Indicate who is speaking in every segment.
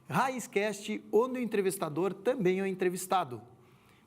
Speaker 1: RaizCast, onde o entrevistador também é o entrevistado.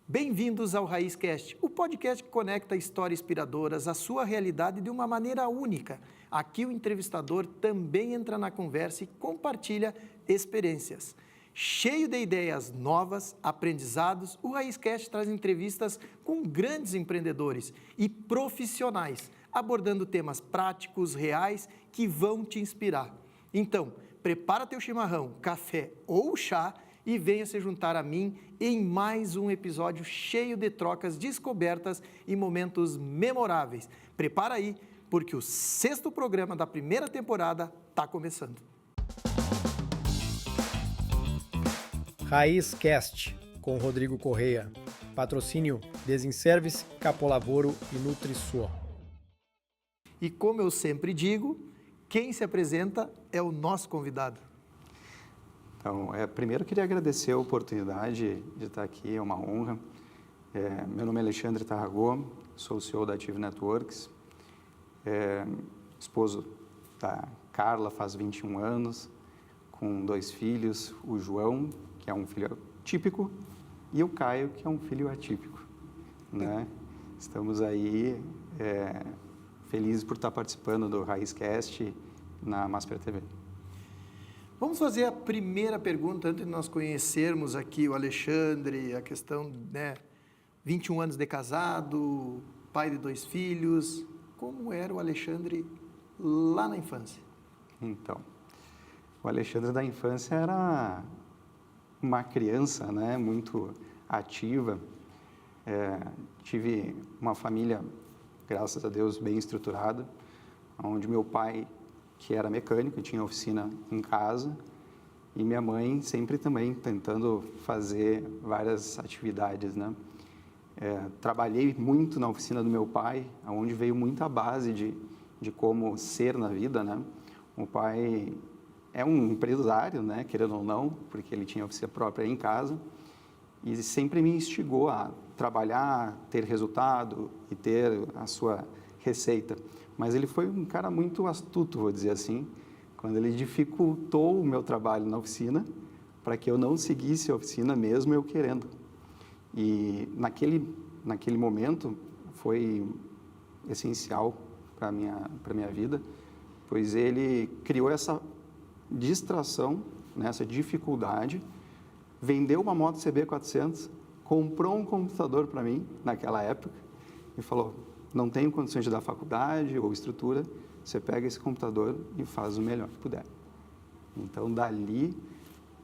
Speaker 1: Bem-vindos ao RaizCast, o podcast que conecta histórias inspiradoras à sua realidade de uma maneira única. Aqui o entrevistador também entra na conversa e compartilha experiências. Cheio de ideias novas, aprendizados, o RaizCast traz entrevistas com grandes empreendedores e profissionais, abordando temas práticos, reais, que vão te inspirar. Então, prepara teu chimarrão, café ou chá e venha se juntar a mim em mais um episódio cheio de trocas, descobertas e momentos memoráveis. Prepara aí, porque o 6º programa da primeira temporada está começando.
Speaker 2: RaizCast, com Rodrigo Correia. Patrocínio Desinservice, Capolavoro e NutriSua.
Speaker 1: E como eu sempre digo, quem se apresenta é o nosso convidado.
Speaker 3: Então, primeiro eu queria agradecer a oportunidade de estar aqui, é uma honra. Meu nome é Alexandre Tarragó, sou o CEO da Ative Networks, esposo da Carla, faz 21 anos, com 2 filhos, o João, que é um filho típico, e o Caio, que é um filho atípico, né? Estamos aí felizes por estar participando do RaizCast na Masper TV.
Speaker 1: Vamos fazer a primeira pergunta, antes de nós conhecermos aqui o Alexandre, a questão, 21 anos de casado, pai de 2 filhos. Como era o Alexandre lá na infância?
Speaker 3: Então, o Alexandre da infância era uma criança, né, muito ativa. Tive uma família, graças a Deus, bem estruturada, onde meu pai, que era mecânico, tinha oficina em casa, e minha mãe sempre também tentando fazer várias atividades, né? Trabalhei muito na oficina do meu pai, onde veio muita base de como ser na vida, né? O pai é um empresário, né, querendo ou não, porque ele tinha oficina própria em casa, e sempre me instigou a trabalhar, ter resultado e ter a sua receita. Mas ele foi um cara muito astuto, vou dizer assim, quando ele dificultou o meu trabalho na oficina para que eu não seguisse a oficina mesmo eu querendo. E naquele momento foi essencial para a minha vida, pois ele criou essa distração, essa dificuldade, vendeu uma moto CB400, comprou um computador para mim naquela época e falou: não tenho condições de dar faculdade ou estrutura, você pega esse computador e faz o melhor que puder. Então, dali,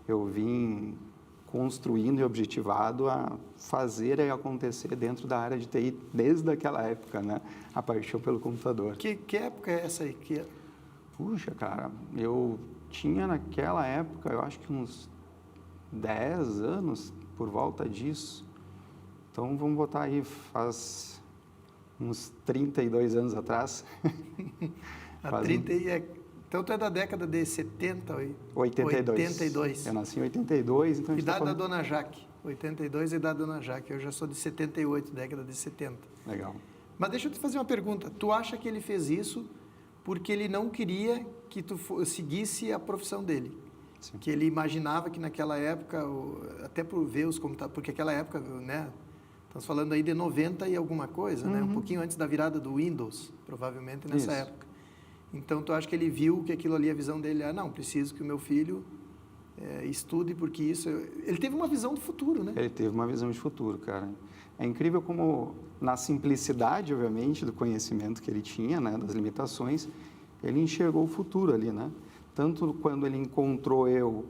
Speaker 3: eu vim construindo e objetivado a fazer e acontecer dentro da área de TI, desde aquela época, né? A paixão pelo computador.
Speaker 1: Que época é essa aí?
Speaker 3: Puxa, cara, eu tinha naquela época, eu acho que uns 10 anos por volta disso. Então, vamos botar aí, faz uns 32 anos atrás.
Speaker 1: Então, tu é da década de 70?
Speaker 3: 82. Eu nasci em 82. Então
Speaker 1: idade da Dona Jaque. 82 é idade da Dona Jaque. Eu já sou de 78, década de 70.
Speaker 3: Legal.
Speaker 1: Mas deixa eu te fazer uma pergunta. Tu acha que ele fez isso porque ele não queria que tu seguisse a profissão dele? Sim. Que ele imaginava que naquela época, até por ver os computadores, porque aquela época, né? Estamos falando aí de 90 e alguma coisa, né? Um pouquinho antes da virada do Windows, provavelmente nessa época. Então, tu acha que ele viu que aquilo ali, a visão dele, não, preciso que o meu filho estude, porque isso... Ele teve uma visão do futuro, né?
Speaker 3: Ele teve uma visão de futuro, cara. É incrível como, na simplicidade, obviamente, do conhecimento que ele tinha, né, das limitações, ele enxergou o futuro ali, né? Tanto quando ele encontrou eu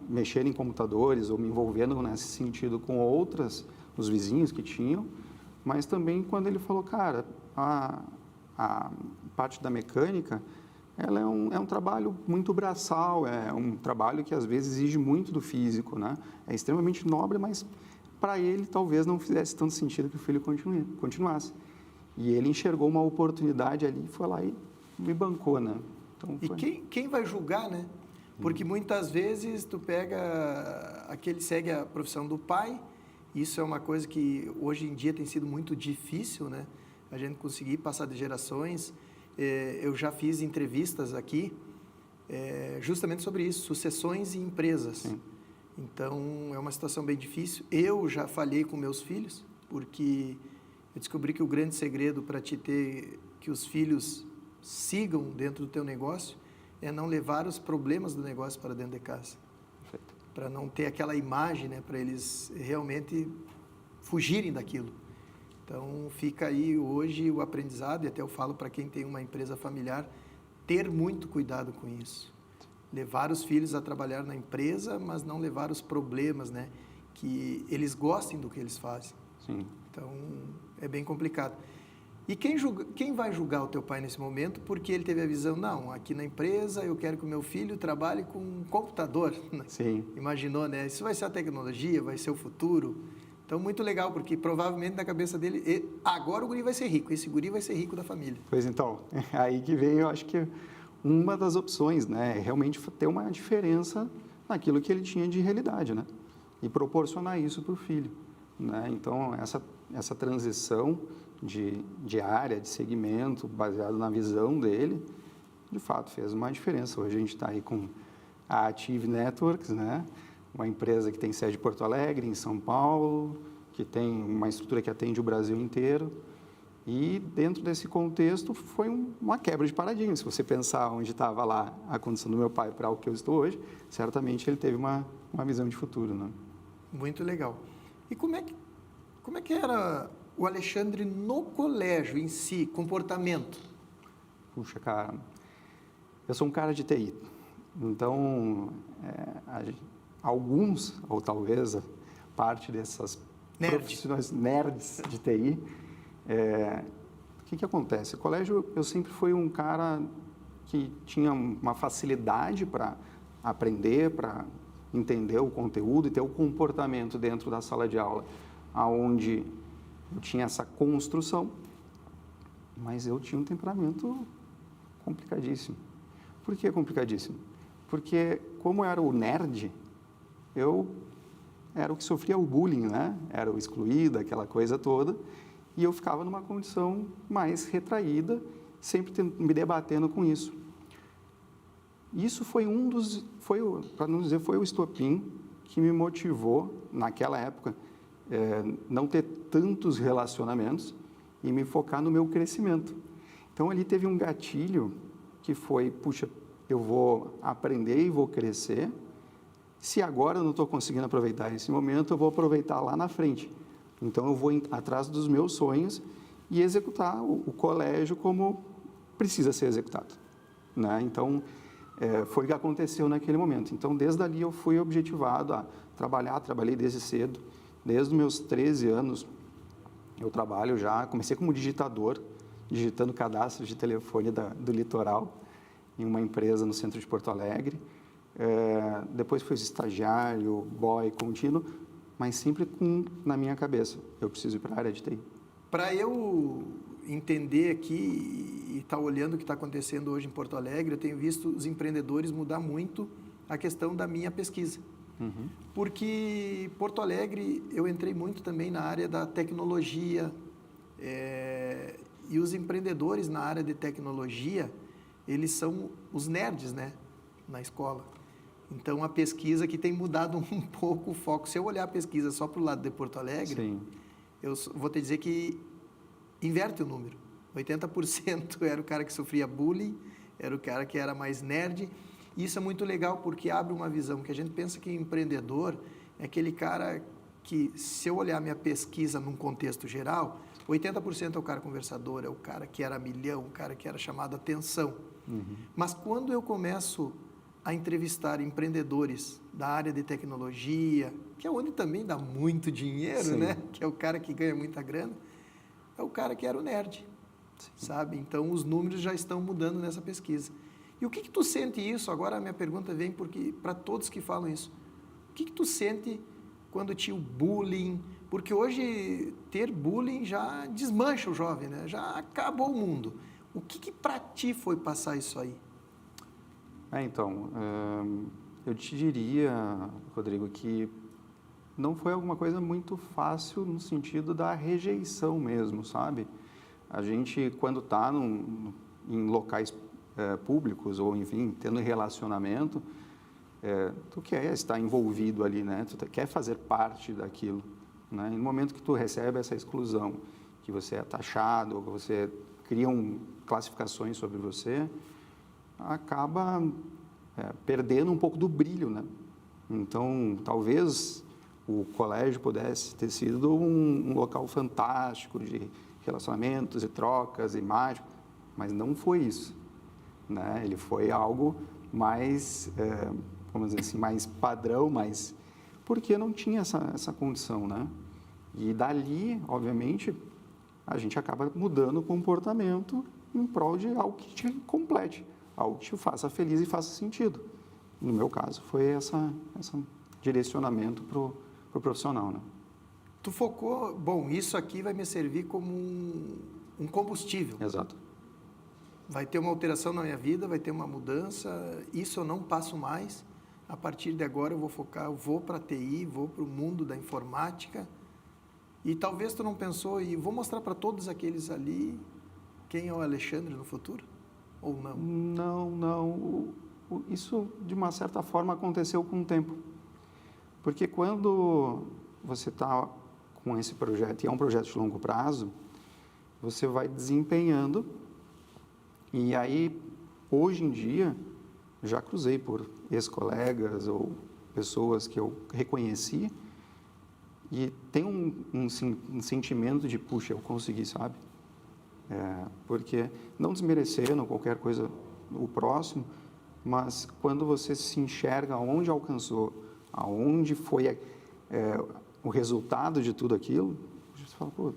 Speaker 3: mexendo em computadores ou me envolvendo nesse sentido com os vizinhos que tinham, mas também quando ele falou, cara, a parte da mecânica, ela é um trabalho muito braçal, é um trabalho que às vezes exige muito do físico, né? É extremamente nobre, mas para ele talvez não fizesse tanto sentido que o filho continuasse. E ele enxergou uma oportunidade ali, foi lá e me bancou, né? Então,
Speaker 1: e quem vai julgar, né? Porque muitas vezes tu pega segue a profissão do pai. Isso é uma coisa que hoje em dia tem sido muito difícil, né? A gente conseguir passar de gerações. Eu já fiz entrevistas aqui justamente sobre isso, sucessões e empresas.
Speaker 3: Sim.
Speaker 1: Então, é uma situação bem difícil. Eu já falhei com meus filhos, porque eu descobri que o grande segredo para te ter que os filhos sigam dentro do teu negócio é não levar os problemas do negócio para dentro de casa.
Speaker 3: Perfeito.
Speaker 1: Para não ter aquela imagem, né, para eles realmente fugirem daquilo. Então, fica aí hoje o aprendizado, e até eu falo para quem tem uma empresa familiar, ter muito cuidado com isso. Levar os filhos a trabalhar na empresa, mas não levar os problemas, né? Que eles gostem do que eles fazem.
Speaker 3: Sim.
Speaker 1: Então, é bem complicado. E quem vai julgar o teu pai nesse momento? Porque ele teve a visão, não, aqui na empresa eu quero que o meu filho trabalhe com um computador.
Speaker 3: Sim.
Speaker 1: Imaginou, né? Isso vai ser a tecnologia, vai ser o futuro. Então, muito legal, porque provavelmente na cabeça dele, agora o guri vai ser rico, esse guri vai ser rico da família.
Speaker 3: Pois então, aí que veio, eu acho que uma das opções, né, é realmente ter uma diferença naquilo que ele tinha de realidade, né, e proporcionar isso para o filho, né. Então, essa transição de área, de segmento, baseado na visão dele, de fato, fez uma diferença. Hoje a gente está aí com a Ative Networks, né, uma empresa que tem sede em Porto Alegre, em São Paulo, que tem uma estrutura que atende o Brasil inteiro. E dentro desse contexto foi uma quebra de paradigma. Se você pensar onde estava lá a condição do meu pai para o que eu estou hoje, certamente ele teve uma visão de futuro, né?
Speaker 1: Muito legal. E como é que era o Alexandre no colégio em si, comportamento?
Speaker 3: Puxa, cara, eu sou um cara de TI. Então, alguns, ou talvez parte dessas profissionais nerds de TI, o que acontece? O colégio, eu sempre fui um cara que tinha uma facilidade para aprender, para entender o conteúdo e ter o comportamento dentro da sala de aula, onde eu tinha essa construção, mas eu tinha um temperamento complicadíssimo. Por que complicadíssimo? Porque, como eu era o nerd, eu era o que sofria o bullying, né? Era o excluído, aquela coisa toda. E eu ficava numa condição mais retraída, sempre me debatendo com isso. Isso foi para não dizer, foi o estopim que me motivou, naquela época, não ter tantos relacionamentos e me focar no meu crescimento. Então, ali teve um gatilho que foi, puxa, eu vou aprender e vou crescer. Se agora eu não estou conseguindo aproveitar esse momento, eu vou aproveitar lá na frente. Então, eu vou atrás dos meus sonhos e executar o colégio como precisa ser executado, né? Então, foi o que aconteceu naquele momento. Então, desde ali eu fui objetivado a trabalhei desde cedo. Desde os meus 13 anos, eu trabalho já, comecei como digitador, digitando cadastros de telefone do litoral, em uma empresa no centro de Porto Alegre. Depois fui estagiário, boy, contínuo, mas sempre na minha cabeça, eu preciso ir para a área de TI.
Speaker 1: Para eu entender aqui e estar olhando o que está acontecendo hoje em Porto Alegre, eu tenho visto os empreendedores mudar muito a questão da minha pesquisa.
Speaker 3: Uhum.
Speaker 1: Porque Porto Alegre, eu entrei muito também na área da tecnologia, e os empreendedores na área de tecnologia, eles são os nerds, né, na escola. Então, a pesquisa que tem mudado um pouco o foco. Se eu olhar a pesquisa só para o lado de Porto Alegre,
Speaker 3: Sim.
Speaker 1: Eu vou te dizer que inverte o número. 80% era o cara que sofria bullying, era o cara que era mais nerd. E isso é muito legal porque abre uma visão, que a gente pensa que empreendedor é aquele cara que, se eu olhar minha pesquisa num contexto geral, 80% é o cara conversador, é o cara que era milhão, o cara que era chamado a atenção.
Speaker 3: Uhum.
Speaker 1: Mas quando eu começo a entrevistar empreendedores da área de tecnologia, que é onde também dá muito dinheiro,
Speaker 3: Sim.
Speaker 1: né? Que é o cara que ganha muita grana, é o cara que era o nerd, sabe? Então, os números já estão mudando nessa pesquisa. E o que tu sente isso? Agora a minha pergunta vem porque para todos que falam isso. O que tu sente quando tinha o bullying? Porque hoje ter bullying já desmancha o jovem, né? Já acabou o mundo. O que para ti foi passar isso aí?
Speaker 3: Então, eu te diria, Rodrigo, que não foi alguma coisa muito fácil no sentido da rejeição mesmo, sabe? A gente, quando está em locais públicos ou, enfim, tendo relacionamento, tu quer estar envolvido ali, né? Tu quer fazer parte daquilo, né? E no momento que tu recebe essa exclusão, que você é taxado, ou que você criam classificações sobre você, acaba perdendo um pouco do brilho, né? Então, talvez o colégio pudesse ter sido um local fantástico de relacionamentos e trocas e mágico, mas não foi isso, né? Ele foi algo mais, vamos dizer assim, mais padrão, mais porque não tinha essa condição, né? E dali, obviamente, a gente acaba mudando o comportamento em prol de algo que te complete, algo que te faça feliz e faça sentido. No meu caso, foi esse direcionamento para o profissional, né?
Speaker 1: Tu focou, bom, isso aqui vai me servir como um combustível.
Speaker 3: Exato.
Speaker 1: Vai ter uma alteração na minha vida, vai ter uma mudança, isso eu não passo mais. A partir de agora eu vou focar, eu vou para a TI, vou para o mundo da informática. E talvez tu não pensou, e vou mostrar para todos aqueles ali quem é o Alexandre no futuro? Ou não?
Speaker 3: Não. Isso, de uma certa forma, aconteceu com o tempo. Porque quando você está com esse projeto, e é um projeto de longo prazo, você vai desempenhando. E aí, hoje em dia, já cruzei por ex-colegas ou pessoas que eu reconheci e tem um sentimento de, puxa, eu consegui, sabe? Porque, não desmerecendo qualquer coisa, o próximo, mas quando você se enxerga onde alcançou, aonde foi o resultado de tudo aquilo, você fala, pô,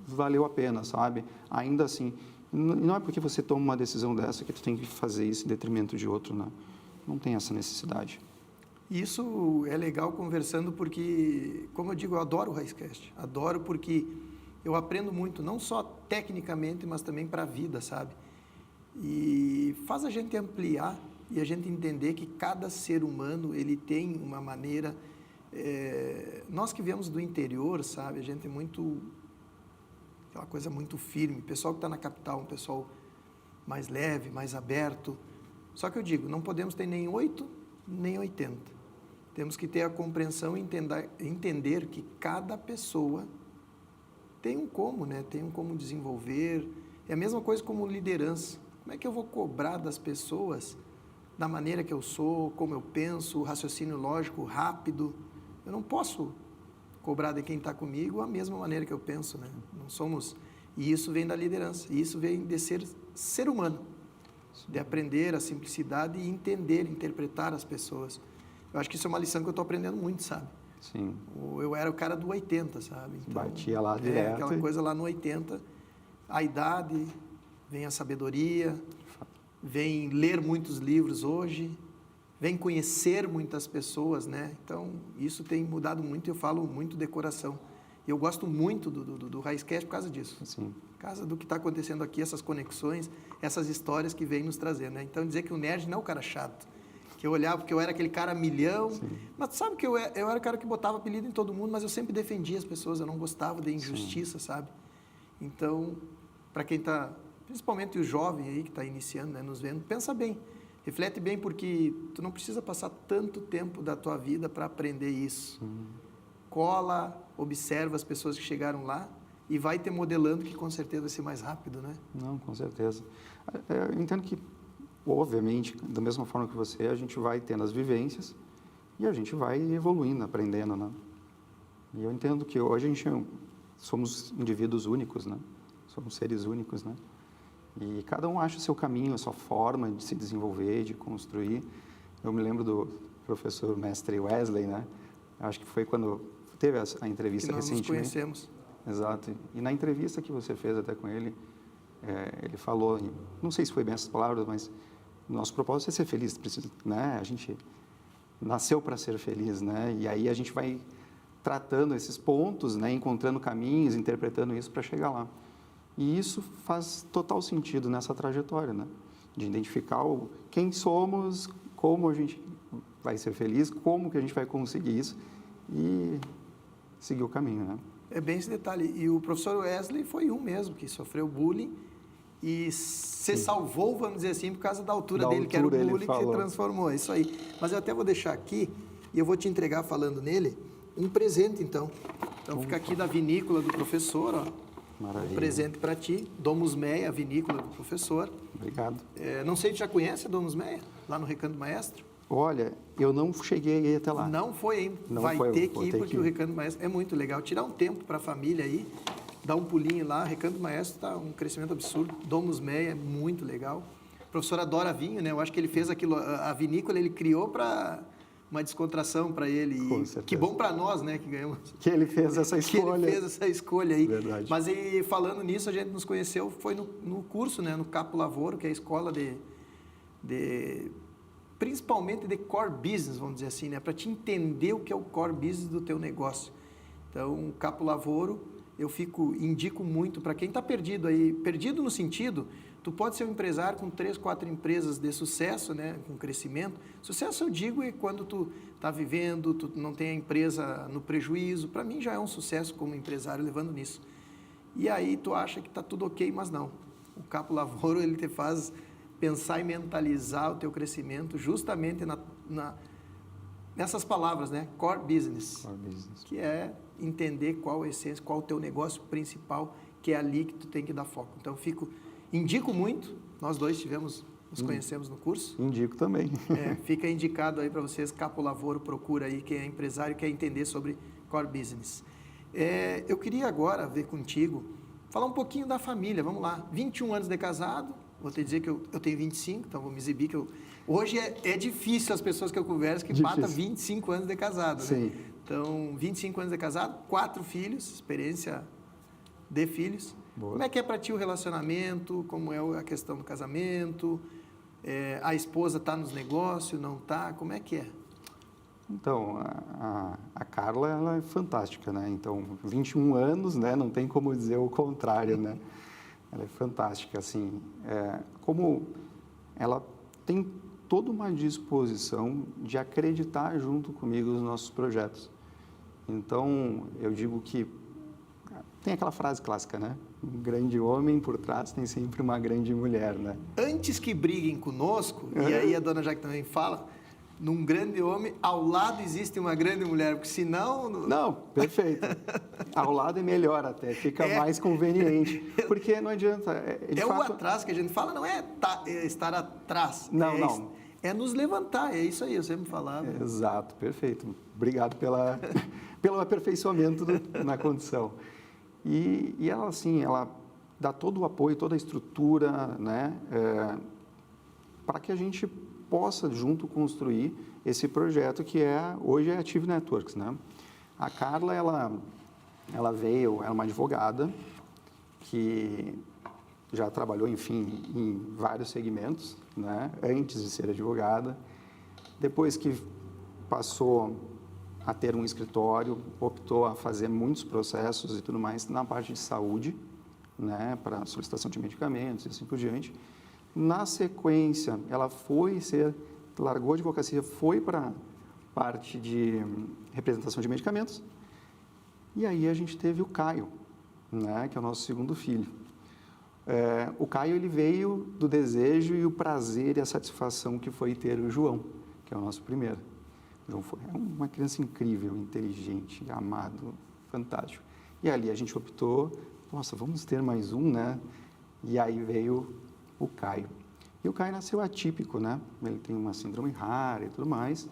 Speaker 3: valeu a pena, sabe? Ainda assim, não é porque você toma uma decisão dessa que tu tem que fazer isso em detrimento de outro, né? Não tem essa necessidade.
Speaker 1: Isso é legal conversando porque, como eu digo, eu adoro o Raizcast. Adoro porque eu aprendo muito, não só tecnicamente, mas também para a vida, sabe? E faz a gente ampliar e a gente entender que cada ser humano, ele tem uma maneira... nós que viemos do interior, sabe? A gente é muito... aquela coisa muito firme. O pessoal que está na capital, um pessoal mais leve, mais aberto. Só que eu digo, não podemos ter nem 8, nem 80. Temos que ter a compreensão e entender que cada pessoa tem um como, né? Tem um como desenvolver. É a mesma coisa como liderança. Como é que eu vou cobrar das pessoas da maneira que eu sou, como eu penso, o raciocínio lógico rápido? Eu não posso cobrar de quem está comigo a mesma maneira que eu penso, né? Não somos... E isso vem da liderança. E isso vem de ser humano. De aprender a simplicidade e entender, interpretar as pessoas. Eu acho que isso é uma lição que eu estou aprendendo muito, sabe?
Speaker 3: Sim.
Speaker 1: Eu era o cara do 80, sabe? Então,
Speaker 3: batia lá direto.
Speaker 1: Aquela coisa lá no 80. A idade, vem a sabedoria, vem ler muitos livros hoje, vem conhecer muitas pessoas, né? Então, isso tem mudado muito e eu falo muito de coração. E eu gosto muito do Raizcast por causa disso.
Speaker 3: Sim.
Speaker 1: Por causa do que está acontecendo aqui, essas conexões, essas histórias que vêm nos trazendo, né? Então, dizer que o nerd não é o cara chato, que eu olhava porque eu era aquele cara milhão, sim, mas tu sabe que eu era o cara que botava apelido em todo mundo, mas eu sempre defendia as pessoas, eu não gostava de injustiça, sim, sabe? Então, para quem está, principalmente o jovem aí que está iniciando, né, nos vendo, pensa bem, reflete bem, porque tu não precisa passar tanto tempo da tua vida para aprender isso. Cola, observa as pessoas que chegaram lá e vai te modelando, que com certeza vai ser mais rápido, né?
Speaker 3: Não, com certeza. Eu entendo que, obviamente, da mesma forma que você, a gente vai tendo as vivências e a gente vai evoluindo, aprendendo, né? E eu entendo que hoje a gente somos indivíduos únicos, né? Somos seres únicos, né? E cada um acha o seu caminho, a sua forma de se desenvolver, de construir. Eu me lembro do professor mestre Wesley, né? Acho que foi quando teve a entrevista
Speaker 1: que nós
Speaker 3: recentemente.
Speaker 1: Nos conhecemos.
Speaker 3: Exato. E na entrevista que você fez até com ele, ele falou, não sei se foi bem essas palavras, mas nosso propósito é ser feliz, né? A gente nasceu para ser feliz, né? E aí a gente vai tratando esses pontos, né? Encontrando caminhos, interpretando isso para chegar lá. E isso faz total sentido nessa trajetória, né? De identificar quem somos, como a gente vai ser feliz, como que a gente vai conseguir isso e seguir o caminho, né?
Speaker 1: É bem esse detalhe. E o professor Wesley foi um mesmo que sofreu bullying e você salvou, vamos dizer assim, por causa da altura
Speaker 3: Da
Speaker 1: dele, que era o
Speaker 3: altura, ele
Speaker 1: bullying que se
Speaker 3: falou.
Speaker 1: transformou. É isso aí. Mas eu até vou deixar aqui e eu vou te entregar, falando nele, um presente, então. Então, fica aqui da vinícola do professor, ó.
Speaker 3: Maravilha.
Speaker 1: Um presente para ti. Domus Meia, a vinícola do professor.
Speaker 3: Obrigado.
Speaker 1: Não sei se já conhece a Domus Meia, lá no Recanto Maestro?
Speaker 3: Olha, eu não cheguei aí até lá.
Speaker 1: Não foi ainda.
Speaker 3: Não
Speaker 1: Vai
Speaker 3: foi,
Speaker 1: ter
Speaker 3: vou
Speaker 1: que ir,
Speaker 3: ter
Speaker 1: porque
Speaker 3: que ir.
Speaker 1: o Recanto Maestro é muito legal. Tirar um tempo para a família aí, dar um pulinho lá. Recanto Maestro está um crescimento absurdo. Domus Meia é muito legal. O professor adora vinho, né? Eu acho que ele fez aquilo, a vinícola ele criou para uma descontração para ele.
Speaker 3: Com
Speaker 1: E
Speaker 3: certeza.
Speaker 1: que bom para nós, né? Que ganhamos.
Speaker 3: Que ele fez essa
Speaker 1: Que ele
Speaker 3: escolha.
Speaker 1: fez essa escolha aí.
Speaker 3: Verdade.
Speaker 1: Mas e falando nisso, a gente nos conheceu, foi no curso, né? No Capo Lavoro, que é a escola principalmente de core business, vamos dizer assim, né? Para te entender o que é o core business do teu negócio. Então, o Capo Lavoro, indico muito para quem está perdido aí, perdido no sentido, tu pode ser um empresário com 3, 4 empresas de sucesso, né? Com crescimento. Sucesso, eu digo, é quando tu está vivendo, tu não tem a empresa no prejuízo. Para mim, já é um sucesso como empresário levando nisso. E aí, tu acha que está tudo ok, mas não. O Capo Lavoro, ele te faz pensar e mentalizar o teu crescimento justamente nessas palavras, né? Core business,
Speaker 3: Core business.
Speaker 1: que é entender qual a essência, qual o teu negócio principal, que é ali que tu tem que dar foco. Então, indico muito, nós dois nos conhecemos no curso.
Speaker 3: Indico também.
Speaker 1: Fica indicado aí para vocês, Capo Lavoro, procura aí quem é empresário e quer entender sobre core business. Eu queria agora ver contigo, falar um pouquinho da família, vamos lá. 21 anos de casado, vou te dizer que eu tenho 25, então vou me exibir que hoje é difícil as pessoas que eu converso que batam 25 anos de casado, né?
Speaker 3: Sim.
Speaker 1: Então, 25 anos de casado, 4 filhos, experiência de filhos.
Speaker 3: Boa.
Speaker 1: Como é que é para ti o relacionamento? Como é a questão do casamento? A esposa está nos negócios, não está? Como é que é?
Speaker 3: Então, a Carla, ela é fantástica, né? Então, 21 anos, né? Não tem como dizer o contrário, né? Ela é fantástica, assim. Como ela tem toda uma disposição de acreditar junto comigo nos nossos projetos. Então, eu digo que tem aquela frase clássica, né? Um grande homem por trás tem sempre uma grande mulher, né?
Speaker 1: Antes que briguem conosco, e aí a dona Jaque também fala, num grande homem, ao lado existe uma grande mulher, porque senão...
Speaker 3: Não, perfeito. Ao lado é melhor até, fica mais conveniente, porque não adianta...
Speaker 1: o atrás que a gente fala, não é estar atrás.
Speaker 3: Não.
Speaker 1: É nos levantar, é isso aí, eu sempre falava.
Speaker 3: Exato, perfeito. Obrigado pelo aperfeiçoamento na condição. E ela, assim, ela dá todo o apoio, toda a estrutura, né, para que a gente possa, junto, construir esse projeto que hoje é a Ative Networks, né? A Carla, ela veio, é uma advogada que já trabalhou, enfim, em vários segmentos, né, antes de ser advogada. Depois que passou a ter um escritório, optou a fazer muitos processos e tudo mais na parte de saúde, né, para solicitação de medicamentos e assim por diante. Na sequência, ela largou a advocacia, foi para a parte de representação de medicamentos. E aí a gente teve o Caio, né, que é o nosso segundo filho. O Caio, ele veio do desejo e o prazer e a satisfação que foi ter o João, que é o nosso primeiro. O João é uma criança incrível, inteligente, amado, fantástico. E ali a gente optou, nossa, vamos ter mais um, né? E aí veio o Caio. E o Caio nasceu atípico, né? Ele tem uma síndrome rara e tudo mais,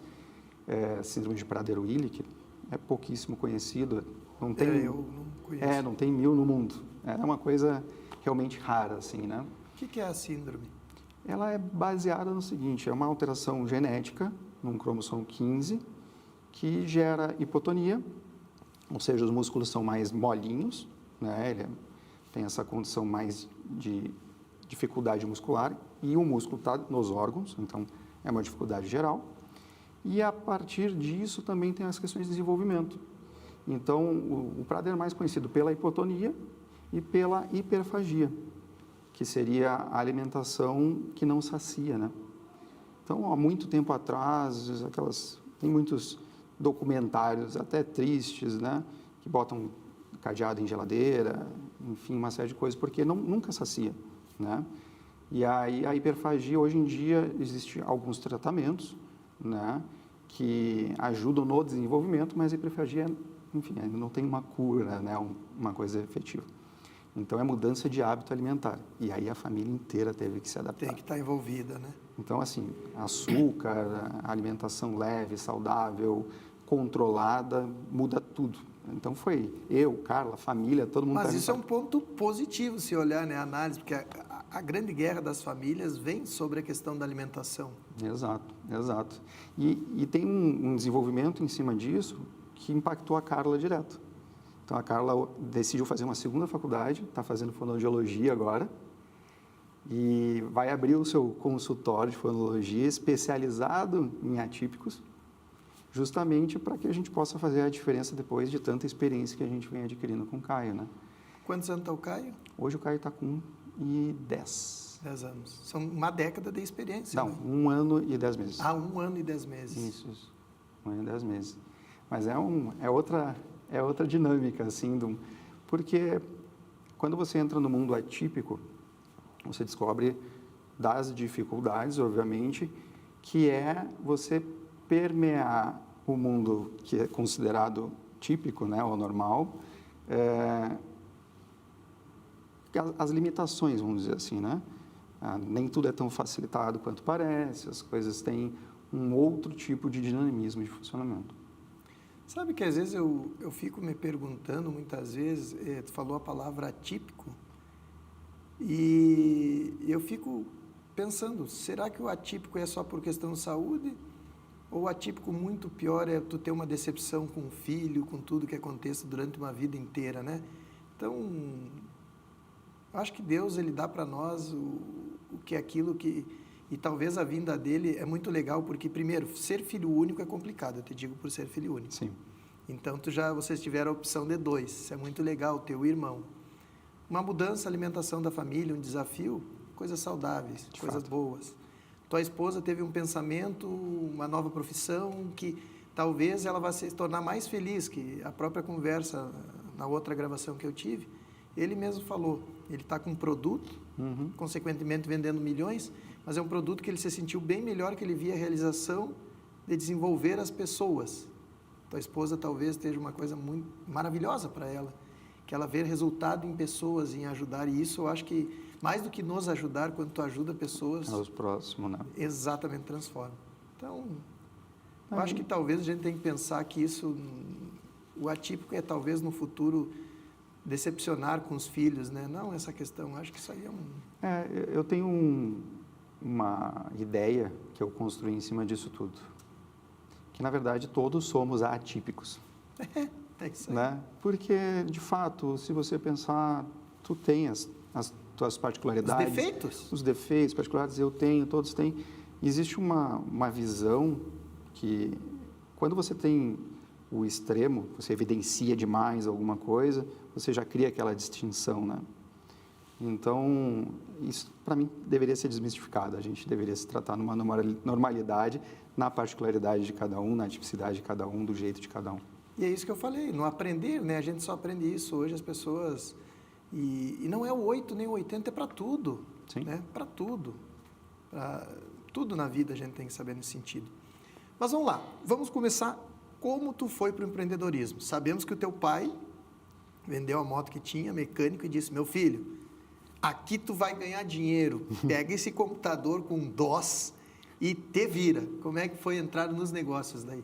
Speaker 3: síndrome de Prader-Willi, que é pouquíssimo conhecido. Não tem,
Speaker 1: eu não conheço.
Speaker 3: não tem 1000 no mundo. É uma coisa realmente rara, assim, né?
Speaker 1: O que é a síndrome?
Speaker 3: Ela é baseada no seguinte, é uma alteração genética num cromossomo 15 que gera hipotonia, ou seja, os músculos são mais molinhos, né? Ele tem essa condição mais de dificuldade muscular e o músculo está nos órgãos, então é uma dificuldade geral. E a partir disso também tem as questões de desenvolvimento. Então, o Prader é mais conhecido pela hipotonia e pela hiperfagia, que seria a alimentação que não sacia, né? Então, há muito tempo atrás, tem muitos documentários, até tristes, né? Que botam cadeado em geladeira, enfim, uma série de coisas, porque nunca sacia, né? E aí a hiperfagia, hoje em dia, existem alguns tratamentos, né, que ajudam no desenvolvimento, mas a hiperfagia, enfim, ainda não tem uma cura, né, uma coisa efetiva. Então, é mudança de hábito alimentar. E aí a família inteira teve que se adaptar.
Speaker 1: Tem que estar envolvida, né?
Speaker 3: Então, assim, açúcar, alimentação leve, saudável, controlada, muda tudo. Então, foi eu, Carla, família, todo mundo...
Speaker 1: Mas isso é um ponto positivo, se olhar, né, a análise, porque a grande guerra das famílias vem sobre a questão da alimentação.
Speaker 3: Exato, exato. E tem um desenvolvimento em cima disso que impactou a Carla direto. Então, a Carla decidiu fazer uma segunda faculdade, está fazendo fonoaudiologia agora, e vai abrir o seu consultório de fonologia especializado em atípicos, justamente para que a gente possa fazer a diferença depois de tanta experiência que a gente vem adquirindo com o Caio, né?
Speaker 1: Quantos anos está o Caio?
Speaker 3: Hoje o Caio está com 10.
Speaker 1: 10 anos. São uma década de experiência.
Speaker 3: Não,
Speaker 1: né?
Speaker 3: 1 ano e 10 meses.
Speaker 1: 1 ano e 10 meses.
Speaker 3: Isso. 1 ano e 10 meses. Mas é outra dinâmica, assim, porque quando você entra no mundo atípico, você descobre das dificuldades, obviamente, que é você permear o mundo que é considerado típico, né, ou normal, as limitações, vamos dizer assim, né? Nem tudo é tão facilitado quanto parece, as coisas têm um outro tipo de dinamismo de funcionamento.
Speaker 1: Sabe que às vezes eu fico me perguntando, muitas vezes, tu falou a palavra atípico, e eu fico pensando, será que o atípico é só por questão de saúde? Ou o atípico muito pior é tu ter uma decepção com o filho, com tudo que aconteça durante uma vida inteira, né? Então, acho que Deus, ele dá para nós o que é aquilo que... E talvez a vinda dele é muito legal, porque, primeiro, ser filho único é complicado, eu te digo por ser filho único.
Speaker 3: Sim.
Speaker 1: Então, vocês tiveram a opção de 2, isso é muito legal, teu irmão. Uma mudança, alimentação da família, um desafio, coisas saudáveis, coisas boas. Tua esposa teve um pensamento, uma nova profissão, que talvez ela vá se tornar mais feliz, que a própria conversa, na outra gravação que eu tive, ele mesmo falou, ele está com um produto, consequentemente vendendo milhões, mas é um produto que ele se sentiu bem melhor, que ele via a realização de desenvolver as pessoas. Tua esposa talvez esteja uma coisa muito maravilhosa para ela, que ela vê resultado em pessoas, em ajudar, e isso eu acho que, mais do que nos ajudar, quando tu ajuda pessoas...
Speaker 3: Aos próximos, né?
Speaker 1: Exatamente, transforma. Então, eu acho que talvez a gente tenha que pensar que isso, o atípico é talvez no futuro decepcionar com os filhos, né? Não essa questão, acho que isso aí é um...
Speaker 3: Eu tenho uma ideia que eu construí em cima disso tudo, que na verdade todos somos atípicos.
Speaker 1: É isso aí.
Speaker 3: Né? Porque, de fato, se você pensar, tu tem as tuas particularidades.
Speaker 1: Os defeitos?
Speaker 3: Os defeitos, particularidades, eu tenho, todos têm. Existe uma visão que, quando você tem o extremo, você evidencia demais alguma coisa, você já cria aquela distinção, né? Então, isso, para mim, deveria ser desmistificado. A gente deveria se tratar numa normalidade, na particularidade de cada um, na tipicidade de cada um, do jeito de cada um.
Speaker 1: E é isso que eu falei, não aprender, né? A gente só aprende isso hoje, as pessoas... E não é o 8 nem o 80, é para tudo.
Speaker 3: Sim.
Speaker 1: Né? Para tudo. Pra tudo na vida a gente tem que saber nesse sentido. Mas vamos lá, vamos começar como tu foi para o empreendedorismo. Sabemos que o teu pai vendeu a moto que tinha, mecânico, e disse, meu filho, aqui tu vai ganhar dinheiro, pega esse computador com DOS e te vira. Como é que foi entrar nos negócios daí?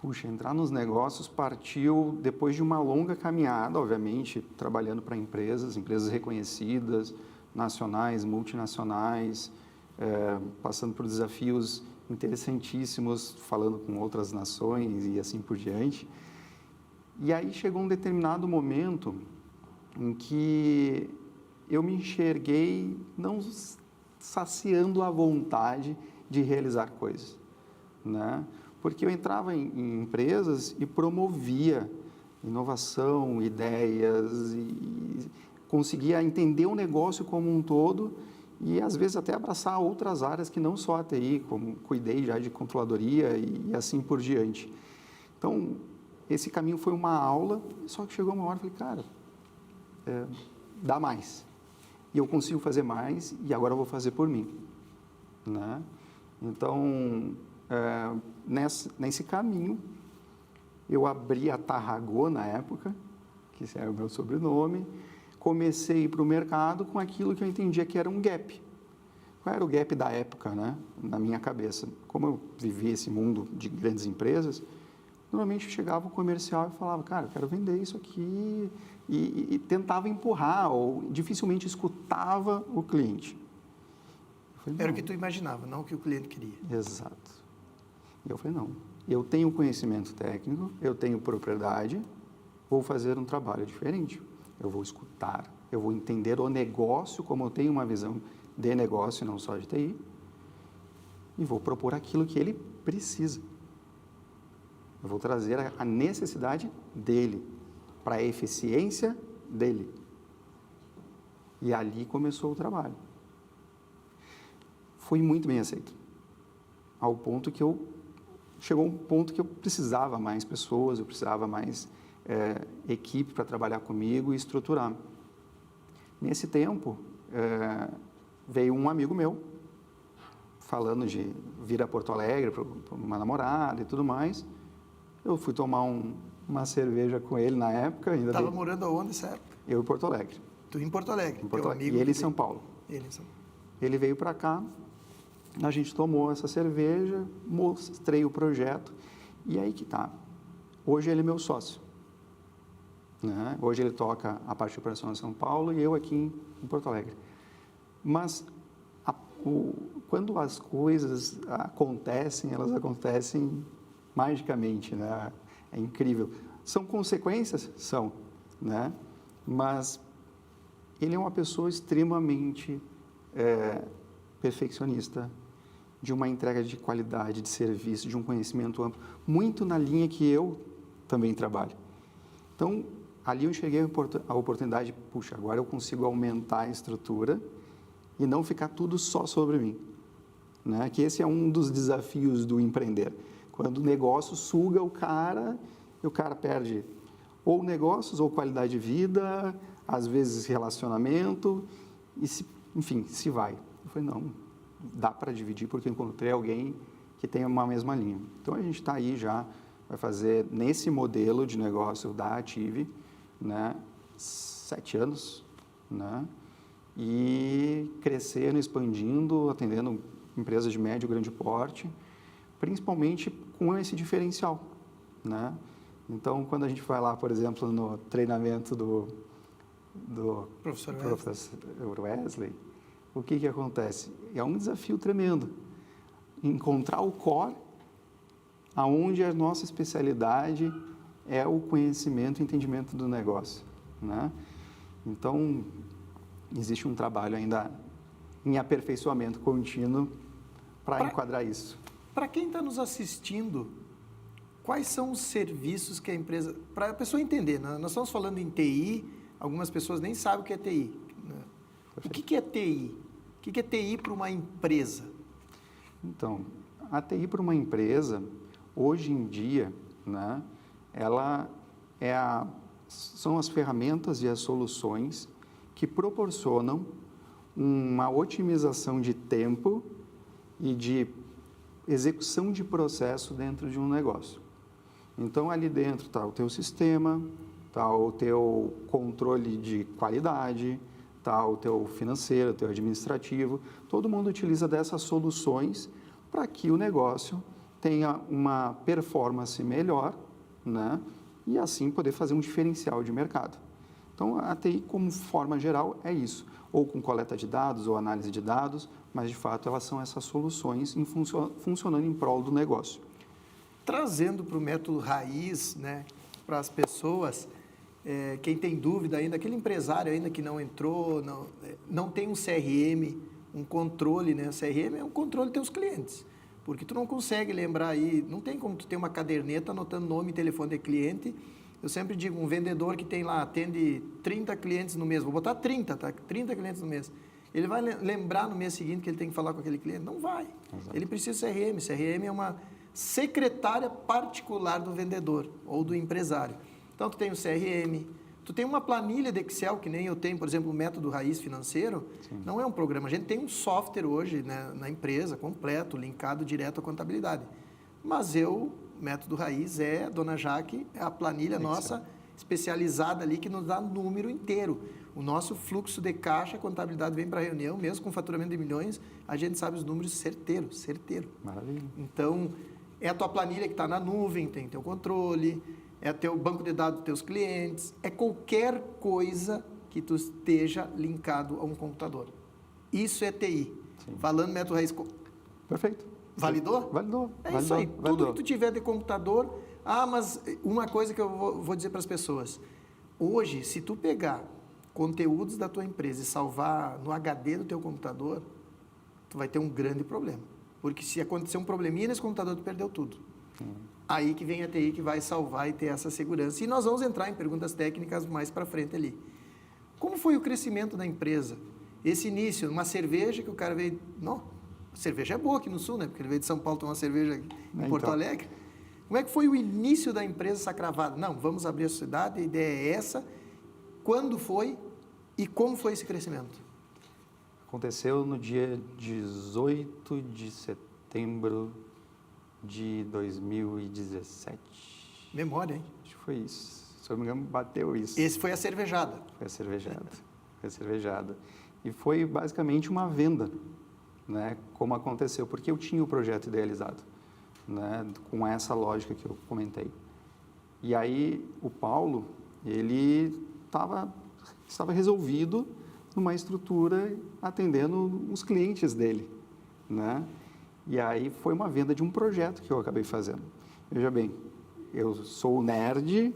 Speaker 3: Puxa, entrar nos negócios partiu depois de uma longa caminhada, obviamente, trabalhando para empresas reconhecidas, nacionais, multinacionais, passando por desafios interessantíssimos, falando com outras nações e assim por diante. E aí chegou um determinado momento em que eu me enxerguei não saciando a vontade de realizar coisas, né? Porque eu entrava em empresas e promovia inovação, ideias, e conseguia entender o negócio como um todo e, às vezes, até abraçar outras áreas que não só a TI, como cuidei já de controladoria e assim por diante. Então, esse caminho foi uma aula, só que chegou uma hora e falei, cara, dá mais. e eu consigo fazer mais e agora eu vou fazer por mim, né? Então, nesse caminho, eu abri a Tarragô na época, que era o meu sobrenome, comecei a ir para o mercado com aquilo que eu entendia que era um gap. Qual era o gap da época, né? Na minha cabeça? Como eu vivia esse mundo de grandes empresas, normalmente chegava o comercial e falava, cara, eu quero vender isso aqui, e tentava empurrar, ou dificilmente escutava o cliente. Falei,
Speaker 1: era o que tu imaginava, não o que o cliente queria.
Speaker 3: Exato. E eu falei, não, eu tenho conhecimento técnico, eu tenho propriedade, vou fazer um trabalho diferente. Eu vou escutar, eu vou entender o negócio, como eu tenho uma visão de negócio, não só de TI, e vou propor aquilo que ele precisa. Eu vou trazer a necessidade dele, para a eficiência dele. E ali começou o trabalho. Foi muito bem aceito, ao ponto que chegou um ponto que eu precisava mais pessoas, eu precisava mais equipe para trabalhar comigo e estruturar. Nesse tempo, veio um amigo meu, falando de vir a Porto Alegre para uma namorada e tudo mais. Eu fui tomar uma cerveja com ele na época.
Speaker 1: Estava morando aonde nessa época?
Speaker 3: Eu em Porto Alegre.
Speaker 1: Tu em Porto Alegre, teu amigo.
Speaker 3: E ele em São Paulo.
Speaker 1: Ele em São Paulo.
Speaker 3: Ele veio para cá, a gente tomou essa cerveja, mostrei o projeto, e aí que tá. Hoje ele é meu sócio, né? Hoje ele toca a parte de operação em São Paulo e eu aqui em Porto Alegre. Mas quando as coisas acontecem, elas acontecem magicamente, né? É incrível. São consequências? São, né? Mas ele é uma pessoa extremamente perfeccionista, de uma entrega de qualidade, de serviço, de um conhecimento amplo, muito na linha que eu também trabalho. Então, ali eu enxerguei a oportunidade, puxa, agora eu consigo aumentar a estrutura e não ficar tudo só sobre mim, né? Que esse é um dos desafios do empreender. Quando o negócio suga o cara, e o cara perde ou negócios, ou qualidade de vida, às vezes relacionamento, e enfim, se vai. Eu falei, não, dá para dividir porque eu encontrei alguém que tem uma mesma linha. Então, a gente está aí já, vai fazer nesse modelo de negócio da Ative, né, 7 anos, né, e crescendo, expandindo, atendendo empresas de médio e grande porte, principalmente com esse diferencial, né? Então, quando a gente vai lá, por exemplo, no treinamento do professor Wesley, o que acontece? É um desafio tremendo. Encontrar o core, aonde a nossa especialidade é o conhecimento e entendimento do negócio, né? Então, existe um trabalho ainda em aperfeiçoamento contínuo para enquadrar isso.
Speaker 1: Para quem está nos assistindo, quais são os serviços que a empresa... Para a pessoa entender, né? Nós estamos falando em TI, algumas pessoas nem sabem o que é TI. Né? O que é TI? O que é TI para uma empresa?
Speaker 3: Então, a TI para uma empresa, hoje em dia, né, ela são as ferramentas e as soluções que proporcionam uma otimização de tempo e de execução de processo dentro de um negócio. Então, ali dentro está o teu sistema, está o teu controle de qualidade, está o teu financeiro, o teu administrativo. Todo mundo utiliza dessas soluções para que o negócio tenha uma performance melhor, né? E assim poder fazer um diferencial de mercado. Então, a TI, como forma geral, é isso. Ou com coleta de dados, ou análise de dados, mas, de fato, elas são essas soluções funcionando em prol do negócio.
Speaker 1: Trazendo para o método raiz, né, para as pessoas, quem tem dúvida ainda, aquele empresário ainda que não entrou, não tem um CRM, um controle, né? O CRM é um controle dos teus clientes, porque tu não consegue lembrar aí, não tem como tu ter uma caderneta anotando nome e telefone de cliente. Eu sempre digo, um vendedor que tem lá, atende 30 clientes no mês, vou botar 30, tá? 30 clientes no mês. Ele vai lembrar no mês seguinte que ele tem que falar com aquele cliente? Não vai. Exato. Ele precisa de CRM. CRM é uma secretária particular do vendedor ou do empresário. Então, tu tem o CRM, Tu tem uma planilha de Excel, que nem eu tenho, por exemplo, o método Raiz Financeiro, não é um programa. A gente tem um software hoje, né, na empresa, completo, linkado direto à contabilidade. Mas método Raiz a Dona Jaque, é a planilha nossa especializada ali que nos dá número inteiro. O nosso fluxo de caixa, a contabilidade vem para a reunião, mesmo com faturamento de milhões, a gente sabe os números certeiro.
Speaker 3: Maravilha.
Speaker 1: Então, é a tua planilha que está na nuvem, tem teu controle, é teu banco de dados dos teus clientes, é qualquer coisa que tu esteja linkado a um computador. Isso é TI.
Speaker 3: Sim.
Speaker 1: Falando método Raiz.
Speaker 3: Perfeito.
Speaker 1: Validou?
Speaker 3: Validou.
Speaker 1: É isso aí. Tudo que tu tiver de computador. Mas uma coisa que eu vou dizer para as pessoas. Hoje, se tu pegar conteúdos da tua empresa e salvar no HD do teu computador, tu vai ter um grande problema. Porque se acontecer um probleminha nesse computador, tu perdeu tudo. Aí que vem a TI que vai salvar e ter essa segurança. E nós vamos entrar em perguntas técnicas mais para frente ali. Como foi o crescimento da empresa? Esse início, uma cerveja que o cara veio... Não, a cerveja é boa aqui no Sul, né? Porque ele veio de São Paulo tomar cerveja aqui em Porto Alegre. Como é que foi o início da empresa Sacravado? Não, vamos abrir a sociedade, a ideia é essa. Quando foi e como foi esse crescimento?
Speaker 3: Aconteceu no dia 18 de setembro de 2017.
Speaker 1: Memória, hein?
Speaker 3: Acho que foi isso. Se eu não me engano, bateu isso.
Speaker 1: Esse foi a cervejada.
Speaker 3: Foi a cervejada. Foi a cervejada. E foi basicamente uma venda, né? Como aconteceu, porque eu tinha o projeto idealizado, né? Com essa lógica que eu comentei. E aí o Paulo, ele estava resolvido numa estrutura atendendo os clientes dele, né? E aí foi uma venda de um projeto que eu acabei fazendo. Veja bem, eu sou o nerd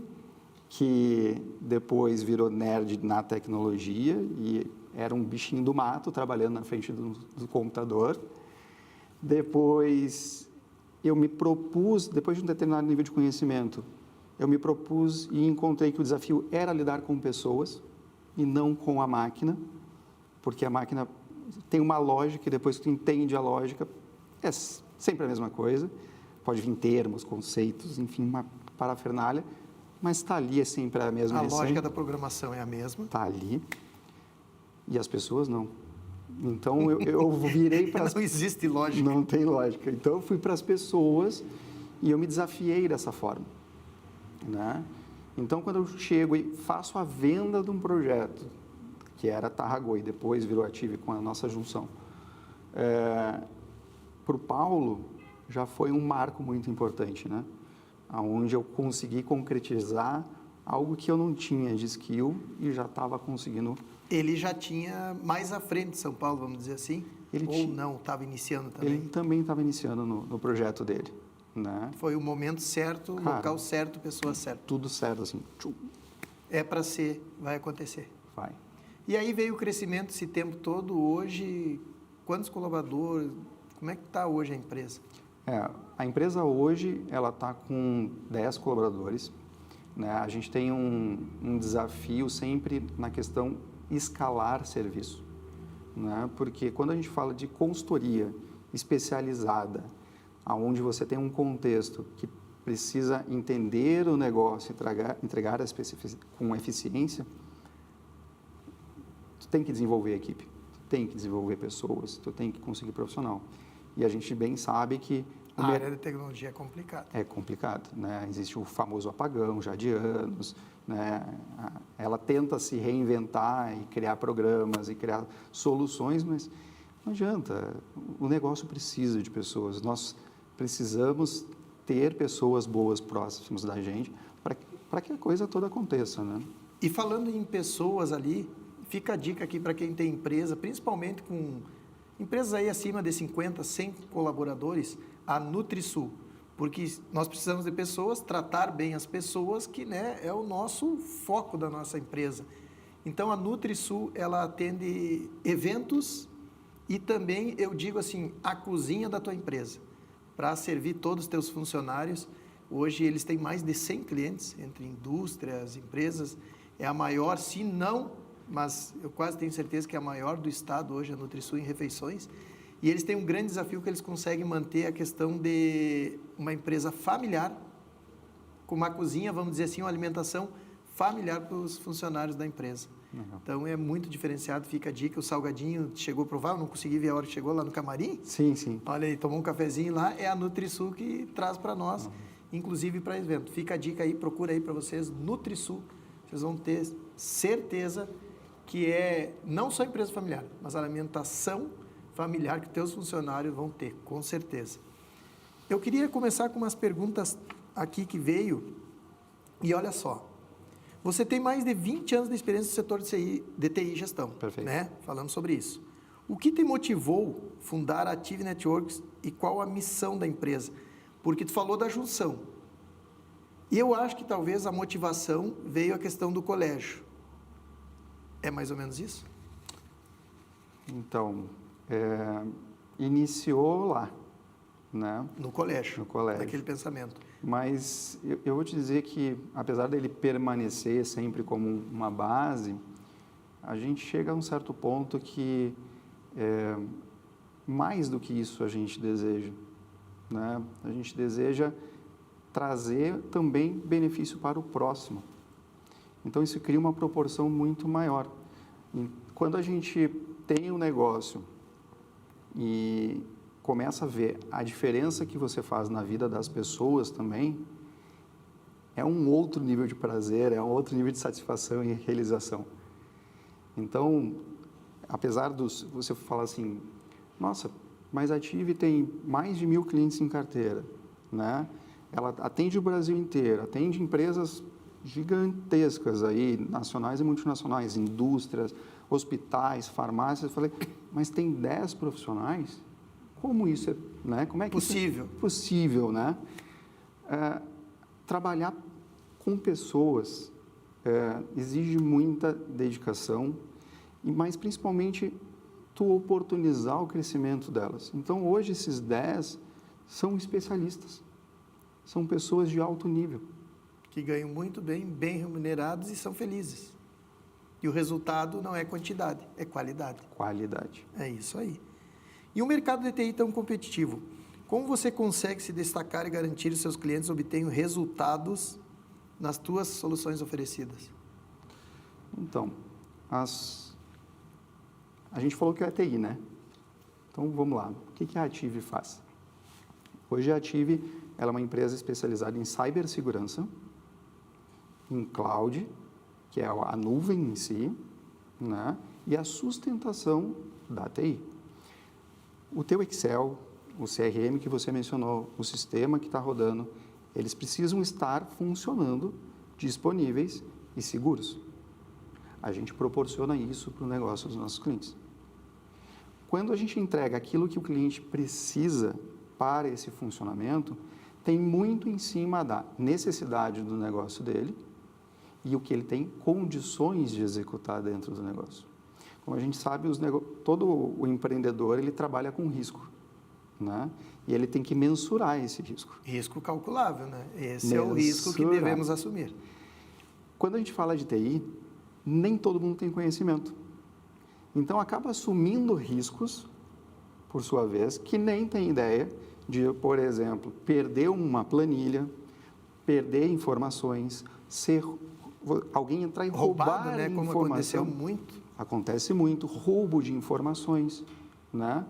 Speaker 3: que depois virou nerd na tecnologia e era um bichinho do mato trabalhando na frente do computador. Depois eu me propus, depois de um determinado nível de conhecimento, eu me propus e encontrei que o desafio era lidar com pessoas e não com a máquina, porque a máquina tem uma lógica e depois que tu entende a lógica, é sempre a mesma coisa. Pode vir termos, conceitos, enfim, uma parafernália, mas está ali, é sempre a mesma
Speaker 1: essência. A lógica da programação é a mesma.
Speaker 3: Está ali. E as pessoas não. Então, eu virei para...
Speaker 1: Não existe lógica.
Speaker 3: Não tem lógica. Então, eu fui para as pessoas e eu me desafiei dessa forma, né? Então, quando eu chego e faço a venda de um projeto, que era Tarragoi, depois virou Ative com a nossa junção, para o Paulo, já foi um marco muito importante, né? Onde eu consegui concretizar algo que eu não tinha de skill e já estava conseguindo...
Speaker 1: Ele já tinha mais à frente de São Paulo, vamos dizer assim? Ou não, estava iniciando também?
Speaker 3: Ele também estava iniciando no projeto dele, né?
Speaker 1: Foi o momento certo, o local certo, pessoa certa.
Speaker 3: Tudo certo, assim.
Speaker 1: É para ser, vai acontecer.
Speaker 3: Vai.
Speaker 1: E aí veio o crescimento esse tempo todo. Hoje, quantos colaboradores? Como é que está hoje a empresa?
Speaker 3: A empresa hoje, ela está com 10 colaboradores, né? A gente tem um desafio sempre na questão escalar serviço, né? Porque quando a gente fala de consultoria especializada, aonde você tem um contexto que precisa entender o negócio, entregar com eficiência, tu tem que desenvolver a equipe, tu tem que desenvolver pessoas, tu tem que conseguir profissional. E a gente bem sabe que...
Speaker 1: A área de tecnologia é complicada.
Speaker 3: É complicado, né? Existe o famoso apagão já de anos, né? Ela tenta se reinventar e criar programas e criar soluções, mas não adianta. O negócio precisa de pessoas. Nós precisamos ter pessoas boas próximas da gente para que a coisa toda aconteça, né?
Speaker 1: E falando em pessoas ali, fica a dica aqui para quem tem empresa, principalmente com empresas aí acima de 50, 100 colaboradores, a NutriSul, porque nós precisamos de pessoas, tratar bem as pessoas, que, né, é o nosso foco da nossa empresa. Então, a NutriSul, ela atende eventos e também, eu digo assim, a cozinha da tua empresa, para servir todos os teus funcionários. Hoje, eles têm mais de 100 clientes, entre indústrias, empresas. É a maior, se não, mas eu quase tenho certeza que é a maior do estado hoje, a NutriSul, em refeições. E eles têm um grande desafio que eles conseguem manter a questão de uma empresa familiar, com uma cozinha, vamos dizer assim, uma alimentação familiar para os funcionários da empresa. Então, é muito diferenciado, fica a dica. O salgadinho chegou a provar, eu não consegui ver a hora que chegou lá no camarim.
Speaker 3: Sim, sim.
Speaker 1: Olha aí, tomou um cafezinho lá, é a NutriSul que traz para nós, inclusive para evento. Fica a dica aí, procura aí para vocês, NutriSul. Vocês vão ter certeza que é não só empresa familiar, mas a alimentação familiar que teus funcionários vão ter, com certeza. Eu queria começar com umas perguntas aqui que veio, e olha só. Você tem mais de 20 anos de experiência no setor de TI e gestão.
Speaker 3: Perfeito.
Speaker 1: Né? Falando sobre isso. O que te motivou a fundar a Active Networks e qual a missão da empresa? Porque tu falou da junção. E eu acho que talvez a motivação veio a questão do colégio. É mais ou menos isso?
Speaker 3: Então, iniciou lá, né?
Speaker 1: No colégio.
Speaker 3: No colégio.
Speaker 1: Naquele pensamento.
Speaker 3: Mas eu vou te dizer que, apesar dele permanecer sempre como uma base, a gente chega a um certo ponto que mais do que isso a gente deseja, né? A gente deseja trazer também benefício para o próximo. Então, isso cria uma proporção muito maior. E quando a gente tem um negócio e começa a ver a diferença que você faz na vida das pessoas também, é um outro nível de prazer, é um outro nível de satisfação e realização. Então, apesar você falar assim, nossa, mas a Active tem mais de 1.000 clientes em carteira, né? Ela atende o Brasil inteiro, atende empresas gigantescas aí, nacionais e multinacionais, indústrias, hospitais, farmácias. Eu falei, mas tem 10 profissionais? Como isso é, né? Como é que
Speaker 1: possível?
Speaker 3: Isso é possível, né? Trabalhar com pessoas exige muita dedicação, mas principalmente tu oportunizar o crescimento delas. Então, hoje, esses 10 são especialistas, são pessoas de alto nível.
Speaker 1: Que ganham muito bem, bem remunerados e são felizes. E o resultado não é quantidade, é qualidade.
Speaker 3: Qualidade.
Speaker 1: É isso aí. E um mercado de TI tão competitivo, como você consegue se destacar e garantir que os seus clientes obtenham resultados nas tuas soluções oferecidas?
Speaker 3: Então, a gente falou que é TI, né? Então, vamos lá. O que a Active faz? Hoje a Active ela é uma empresa especializada em cibersegurança, em cloud, que é a nuvem em si, né? E a sustentação da TI. O teu Excel, o CRM que você mencionou, o sistema que está rodando, eles precisam estar funcionando, disponíveis e seguros. A gente proporciona isso para o negócio dos nossos clientes. Quando a gente entrega aquilo que o cliente precisa para esse funcionamento, tem muito em cima da necessidade do negócio dele e o que ele tem condições de executar dentro do negócio. Como a gente sabe, todo o empreendedor ele trabalha com risco, né? E ele tem que mensurar esse risco.
Speaker 1: Risco calculável, né? Esse é o risco que devemos assumir.
Speaker 3: Quando a gente fala de TI, nem todo mundo tem conhecimento. Então, acaba assumindo riscos, por sua vez, que nem tem ideia de, por exemplo, perder uma planilha, perder informações, alguém entrar e roubar
Speaker 1: né? Como
Speaker 3: informação.
Speaker 1: Aconteceu muito.
Speaker 3: Acontece muito, roubo de informações, né?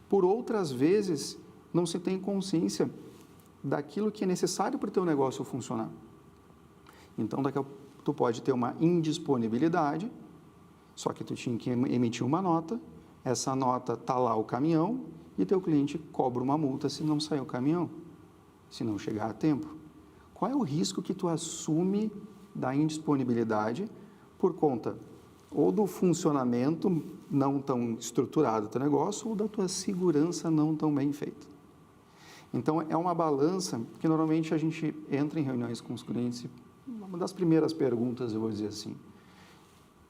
Speaker 3: Por outras vezes, não se tem consciência daquilo que é necessário para o teu negócio funcionar. Então, daqui a pouco, tu pode ter uma indisponibilidade, só que tu tinha que emitir uma nota, essa nota está lá o caminhão e teu cliente cobra uma multa se não sair o caminhão, se não chegar a tempo. Qual é o risco que tu assume da indisponibilidade por conta ou do funcionamento não tão estruturado do teu negócio ou da tua segurança não tão bem feita? Então, é uma balança que normalmente a gente entra em reuniões com os clientes e uma das primeiras perguntas, eu vou dizer assim,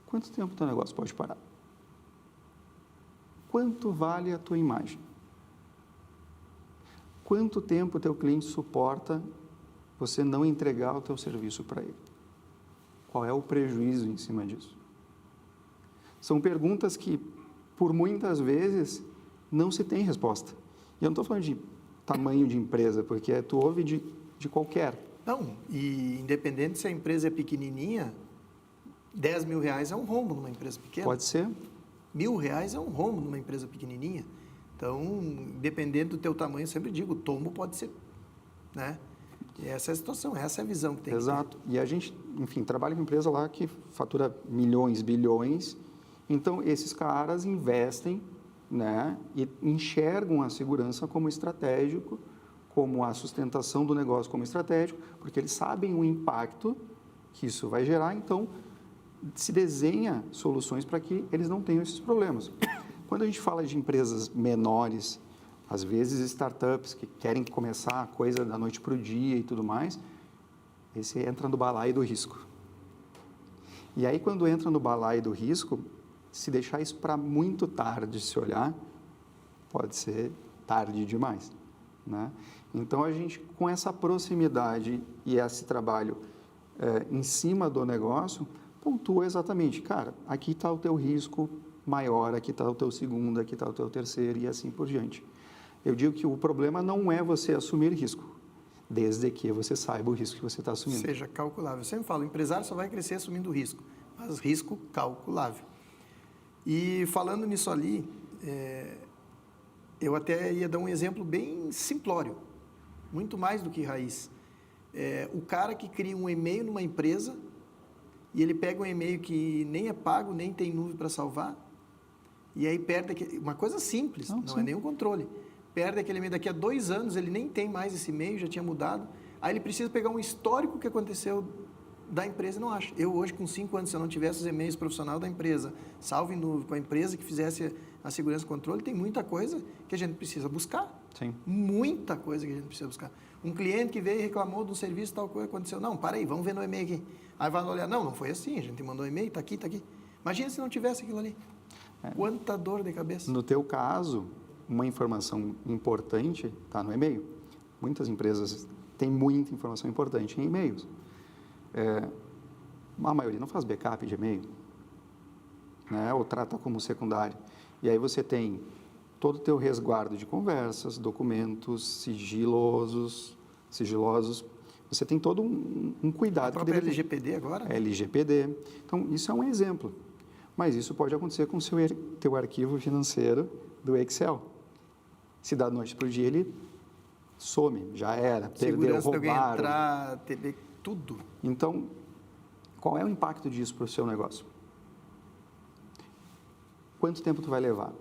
Speaker 3: quanto tempo o teu negócio pode parar? Quanto vale a tua imagem? Quanto tempo o teu cliente suporta você não entregar o teu serviço para ele? Qual é o prejuízo em cima disso? São perguntas que, por muitas vezes, não se tem resposta. E eu não estou falando de tamanho de empresa, porque tu ouve de qualquer.
Speaker 1: Não, e independente se a empresa é pequenininha, R$10 mil é um rombo numa empresa pequena.
Speaker 3: Pode ser.
Speaker 1: R$1.000 é um rombo numa empresa pequenininha. Então, dependendo do teu tamanho, eu sempre digo, o tombo pode ser, né? E essa é a situação, essa é a visão que tem
Speaker 3: Exato.
Speaker 1: que ter.
Speaker 3: E a gente, enfim, trabalha com empresa lá que fatura milhões, bilhões. Então, esses caras investem, né? E enxergam a segurança como estratégico, como a sustentação do negócio como estratégico, porque eles sabem o impacto que isso vai gerar. Então, se desenha soluções para que eles não tenham esses problemas. Quando a gente fala de empresas menores, às vezes startups que querem começar a coisa da noite para o dia e tudo mais, esse entra no balaio do risco. E aí, quando entra no balaio do risco, se deixar isso para muito tarde se olhar, pode ser tarde demais, né? Então, a gente, com essa proximidade e esse trabalho em cima do negócio, pontua exatamente, cara, aqui está o teu risco maior, aqui está o teu segundo, aqui está o teu terceiro e assim por diante. Eu digo que o problema não é você assumir risco, desde que você saiba o risco que você está assumindo.
Speaker 1: Seja calculável. Eu sempre falo, o empresário só vai crescer assumindo risco, mas risco calculável. E falando nisso ali, eu até ia dar um exemplo bem simplório, muito mais do que raiz. O cara que cria um e-mail numa empresa e ele pega um e-mail que nem é pago, nem tem nuvem para salvar, e aí perde uma coisa simples, não é nenhum controle. Perde aquele e-mail, daqui a 2 anos ele nem tem mais esse e-mail, já tinha mudado, aí ele precisa pegar um histórico que aconteceu da empresa e não acha. Eu hoje, com 5 anos, se eu não tivesse os e-mails profissionais da empresa, salvo em nuvem, com a empresa que fizesse a segurança e controle, tem muita coisa que a gente precisa buscar.
Speaker 3: Sim. Muita
Speaker 1: coisa que a gente precisa buscar. Um cliente que veio e reclamou de um serviço, tal coisa aconteceu. Não, para aí, vamos ver no e-mail aqui. Aí vai olhar, não foi assim, a gente mandou um e-mail, está aqui, está aqui. Imagina se não tivesse aquilo ali. Quanta dor de cabeça.
Speaker 3: No teu caso, uma informação importante está no e-mail. Muitas empresas têm muita informação importante em e-mails. A maioria não faz backup de e-mail, né? Ou trata como secundário. E aí você tem todo o teu resguardo de conversas, documentos sigilosos. Você tem todo um cuidado.
Speaker 1: A própria LGPD agora?
Speaker 3: LGPD. Então, isso é um exemplo. Mas isso pode acontecer com o teu arquivo financeiro do Excel. Se da noite para o dia ele some, já era, perdeu, roubaram.
Speaker 1: Segurança entrar, TV, tudo.
Speaker 3: Então, qual é o impacto disso para o seu negócio? Quanto tempo tu vai levar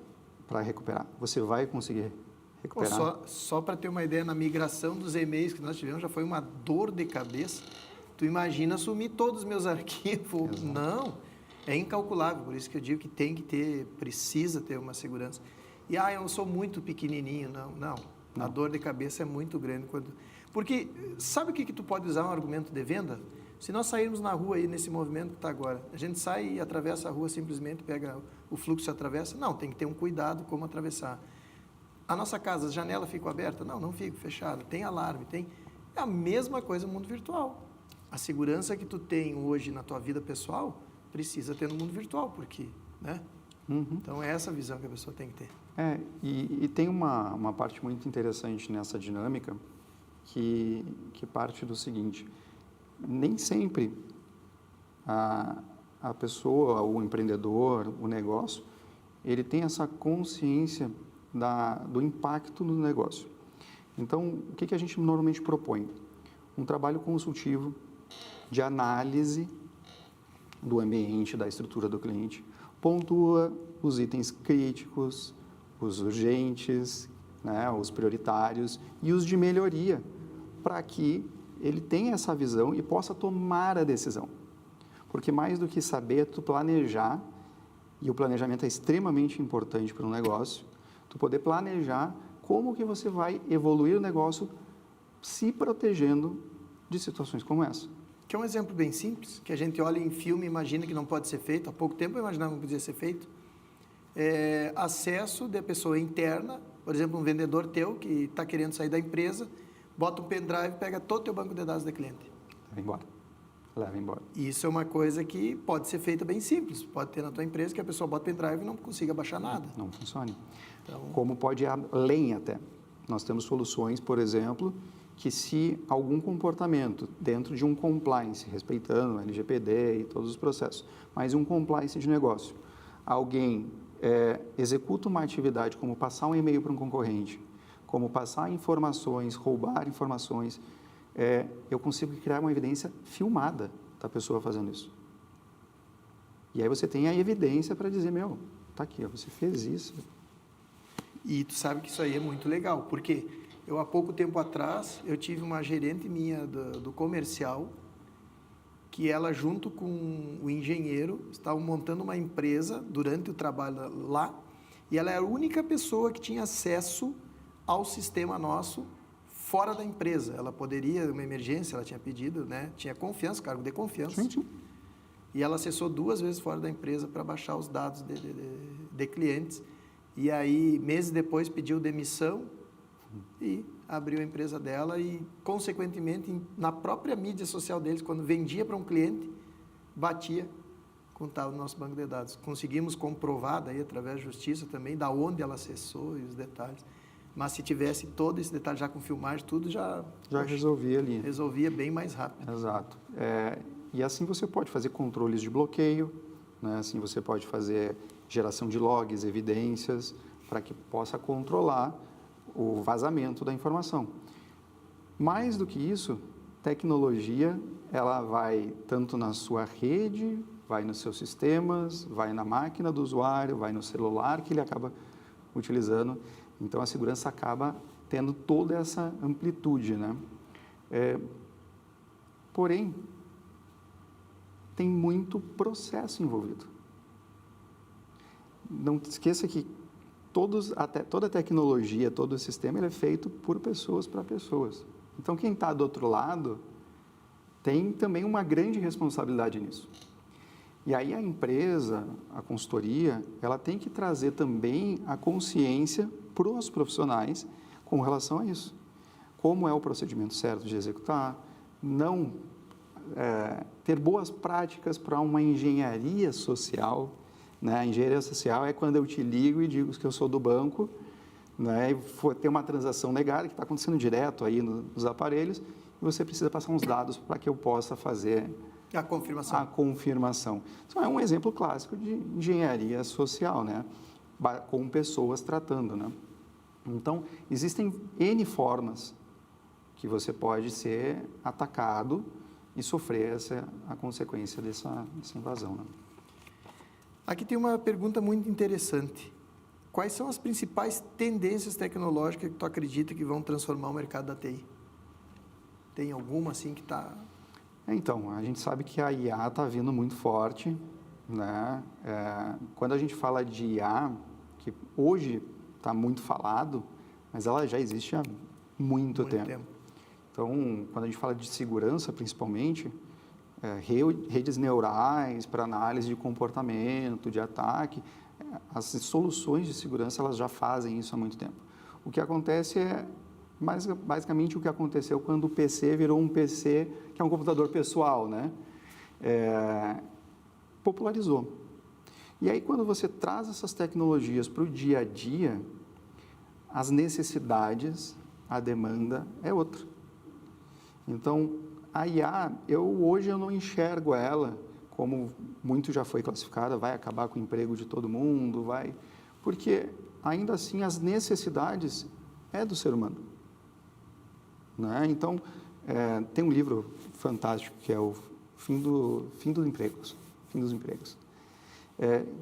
Speaker 3: para recuperar? Você vai conseguir recuperar?
Speaker 1: Só para ter uma ideia, na migração dos e-mails que nós tivemos, já foi uma dor de cabeça. Tu imagina assumir todos os meus arquivos? Exato. Não, é incalculável. Por isso que eu digo que precisa ter uma segurança. E, eu sou muito pequenininho. Não. A dor de cabeça é muito grande. Porque, sabe o que tu pode usar um argumento de venda? Se nós sairmos na rua aí, nesse movimento que está agora, a gente sai e atravessa a rua simplesmente, pega o fluxo e atravessa? Não, tem que ter um cuidado como atravessar. A nossa casa, as janelas ficam abertas? Não fica fechada. Tem alarme, tem... É a mesma coisa no mundo virtual. A segurança que tu tem hoje na tua vida pessoal, precisa ter no mundo virtual, porque, né? Então, é essa visão que a pessoa tem que ter.
Speaker 3: E tem uma parte muito interessante nessa dinâmica que parte do seguinte: nem sempre a pessoa, o empreendedor, o negócio, ele tem essa consciência do impacto no negócio. Então, o que a gente normalmente propõe? Um trabalho consultivo de análise do ambiente, da estrutura do cliente, pontua os itens críticos, os urgentes, né, os prioritários e os de melhoria, para que ele tenha essa visão e possa tomar a decisão. Porque mais do que saber, tu planejar, e o planejamento é extremamente importante para um negócio, tu poder planejar como que você vai evoluir o negócio se protegendo de situações como essa.
Speaker 1: Que é um exemplo bem simples, que a gente olha em filme e imagina que não pode ser feito. Há pouco tempo eu imaginava que não podia ser feito. Acesso da pessoa interna, por exemplo, um vendedor teu que está querendo sair da empresa, bota um pendrive, pega todo o teu banco de dados da cliente.
Speaker 3: Leva embora.
Speaker 1: Isso é uma coisa que pode ser feita bem simples. Pode ter na tua empresa que a pessoa bota o pendrive e não consiga baixar nada.
Speaker 3: Não funciona. Como pode ir além até. Nós temos soluções, por exemplo, que se algum comportamento dentro de um compliance, respeitando o LGPD e todos os processos, mas um compliance de negócio, alguém executa uma atividade como passar um e-mail para um concorrente, como passar informações, roubar informações, eu consigo criar uma evidência filmada da pessoa fazendo isso. E aí você tem a evidência para dizer, meu, tá aqui, ó, você fez isso.
Speaker 1: E tu sabe que isso aí é muito legal, porque há pouco tempo atrás, eu tive uma gerente minha do comercial, que ela, junto com o engenheiro, estavam montando uma empresa durante o trabalho lá, e ela era a única pessoa que tinha acesso ao sistema nosso fora da empresa. Ela poderia, uma emergência, ela tinha pedido, né? Tinha confiança, cargo de confiança.
Speaker 3: Sim, sim.
Speaker 1: E ela acessou 2 vezes fora da empresa para baixar os dados de clientes. E aí, meses depois, pediu demissão e abriu a empresa dela e, consequentemente, na própria mídia social deles, quando vendia para um cliente, batia com o tal do nosso banco de dados. Conseguimos comprovar, daí, através da justiça também, da onde ela acessou e os detalhes. Mas se tivesse todo esse detalhe já com filmagem, tudo já
Speaker 3: resolvia ali.
Speaker 1: Resolvia bem mais rápido.
Speaker 3: Exato. E assim você pode fazer controles de bloqueio, né? Assim você pode fazer geração de logs, evidências, para que possa controlar o vazamento da informação. Mais do que isso, tecnologia, ela vai tanto na sua rede, vai nos seus sistemas, vai na máquina do usuário, vai no celular que ele acaba utilizando. Então, a segurança acaba tendo toda essa amplitude, né? Porém, tem muito processo envolvido. Não esqueça que toda a tecnologia, todo o sistema, ele é feito por pessoas para pessoas. Então, quem está do outro lado tem também uma grande responsabilidade nisso. E aí a empresa, a consultoria, ela tem que trazer também a consciência para os profissionais com relação a isso. Como é o procedimento certo de executar, não ter boas práticas para uma engenharia social, né? A engenharia social é quando eu te ligo e digo que eu sou do banco, né? E for ter uma transação negada, que está acontecendo direto aí nos aparelhos, e você precisa passar uns dados para que eu possa fazer a confirmação. Isso é um exemplo clássico de engenharia social, né? Com pessoas tratando, né? Então, existem N formas que você pode ser atacado e sofrer a consequência dessa invasão, né?
Speaker 1: Aqui tem uma pergunta muito interessante. Quais são as principais tendências tecnológicas que tu acredita que vão transformar o mercado da TI? Tem alguma assim que está...
Speaker 3: Então, a gente sabe que a IA está vindo muito forte, né? Quando a gente fala de IA, que hoje está muito falado, mas ela já existe há muito tempo. Então, quando a gente fala de segurança, principalmente, redes neurais para análise de comportamento, de ataque, as soluções de segurança elas já fazem isso há muito tempo. O que acontece basicamente o que aconteceu quando o PC virou um PC, que é um computador pessoal, né? Popularizou. E aí, quando você traz essas tecnologias para o dia a dia, as necessidades, a demanda é outra. Então, a IA, hoje eu não enxergo ela como muito já foi classificada, vai acabar com o emprego de todo mundo, porque ainda assim as necessidades é do ser humano. Né? Então, tem um livro fantástico que é o Fim dos Empregos,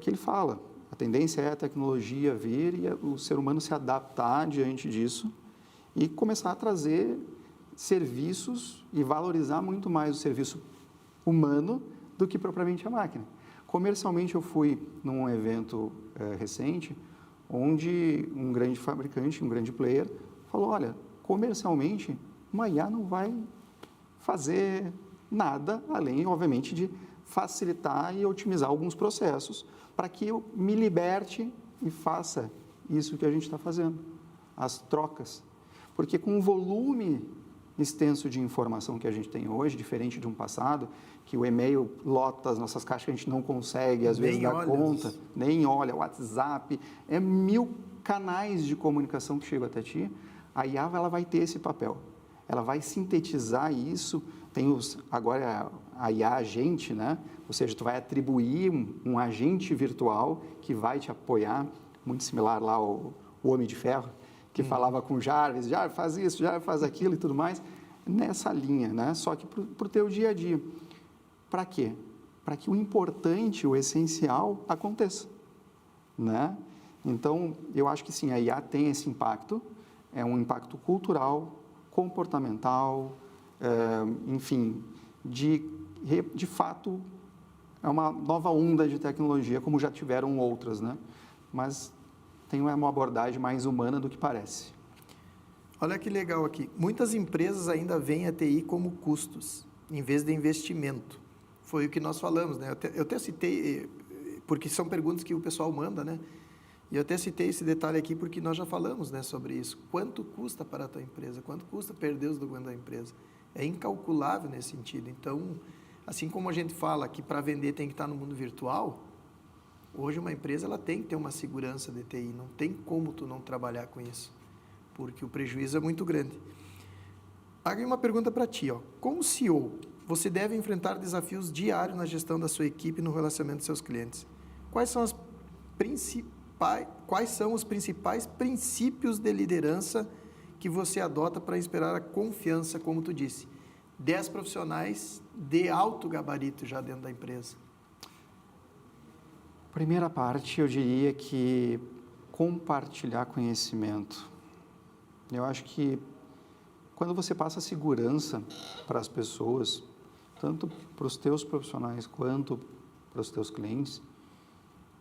Speaker 3: que ele fala, a tendência é a tecnologia vir e o ser humano se adaptar diante disso e começar a trazer serviços e valorizar muito mais o serviço humano do que propriamente a máquina. Comercialmente, eu fui num evento recente, onde um grande fabricante, um grande player, falou, olha, comercialmente, uma IA não vai fazer nada, além, obviamente, de facilitar e otimizar alguns processos, para que eu me liberte e faça isso que a gente está fazendo, as trocas. Porque com o volume extenso de informação que a gente tem hoje, diferente de um passado, que o e-mail lota as nossas caixas que a gente não consegue, às vezes, dar conta, nem olha, o WhatsApp, 1000 canais de comunicação que chegam até ti, a IA ela vai ter esse papel. ela vai sintetizar isso, agora a IA agente, né? Ou seja, tu vai atribuir um agente virtual que vai te apoiar, muito similar lá ao Homem de Ferro, que falava com Jarvis, Jarvis faz isso, Jarvis faz aquilo e tudo mais, nessa linha, né? Só que para o teu dia a dia. Para quê? Para que o importante, o essencial, aconteça, né? Então, eu acho que sim, a IA tem esse impacto, é um impacto cultural, comportamental, enfim, de fato, é uma nova onda de tecnologia, como já tiveram outras, né? Mas tem uma abordagem mais humana do que parece.
Speaker 1: Olha que legal aqui. Muitas empresas ainda veem a TI como custos, em vez de investimento. Foi o que nós falamos, né? Eu até citei, porque são perguntas que o pessoal manda, né? E eu até citei esse detalhe aqui porque nós já falamos, né, sobre isso. Quanto custa para a tua empresa? Quanto custa perder os documentos da empresa? É incalculável nesse sentido. Então, assim como a gente fala que para vender tem que estar no mundo virtual, hoje uma empresa ela tem que ter uma segurança de TI. Não tem como tu não trabalhar com isso, porque o prejuízo é muito grande. Aqui uma pergunta para ti, ó. Como CEO, você deve enfrentar desafios diários na gestão da sua equipe e no relacionamento dos seus clientes. Quais são os principais princípios de liderança que você adota para inspirar a confiança, como tu disse? 10 profissionais de alto gabarito já dentro da empresa.
Speaker 3: Primeira parte, eu diria que compartilhar conhecimento. Eu acho que quando você passa segurança para as pessoas, tanto para os teus profissionais quanto para os teus clientes,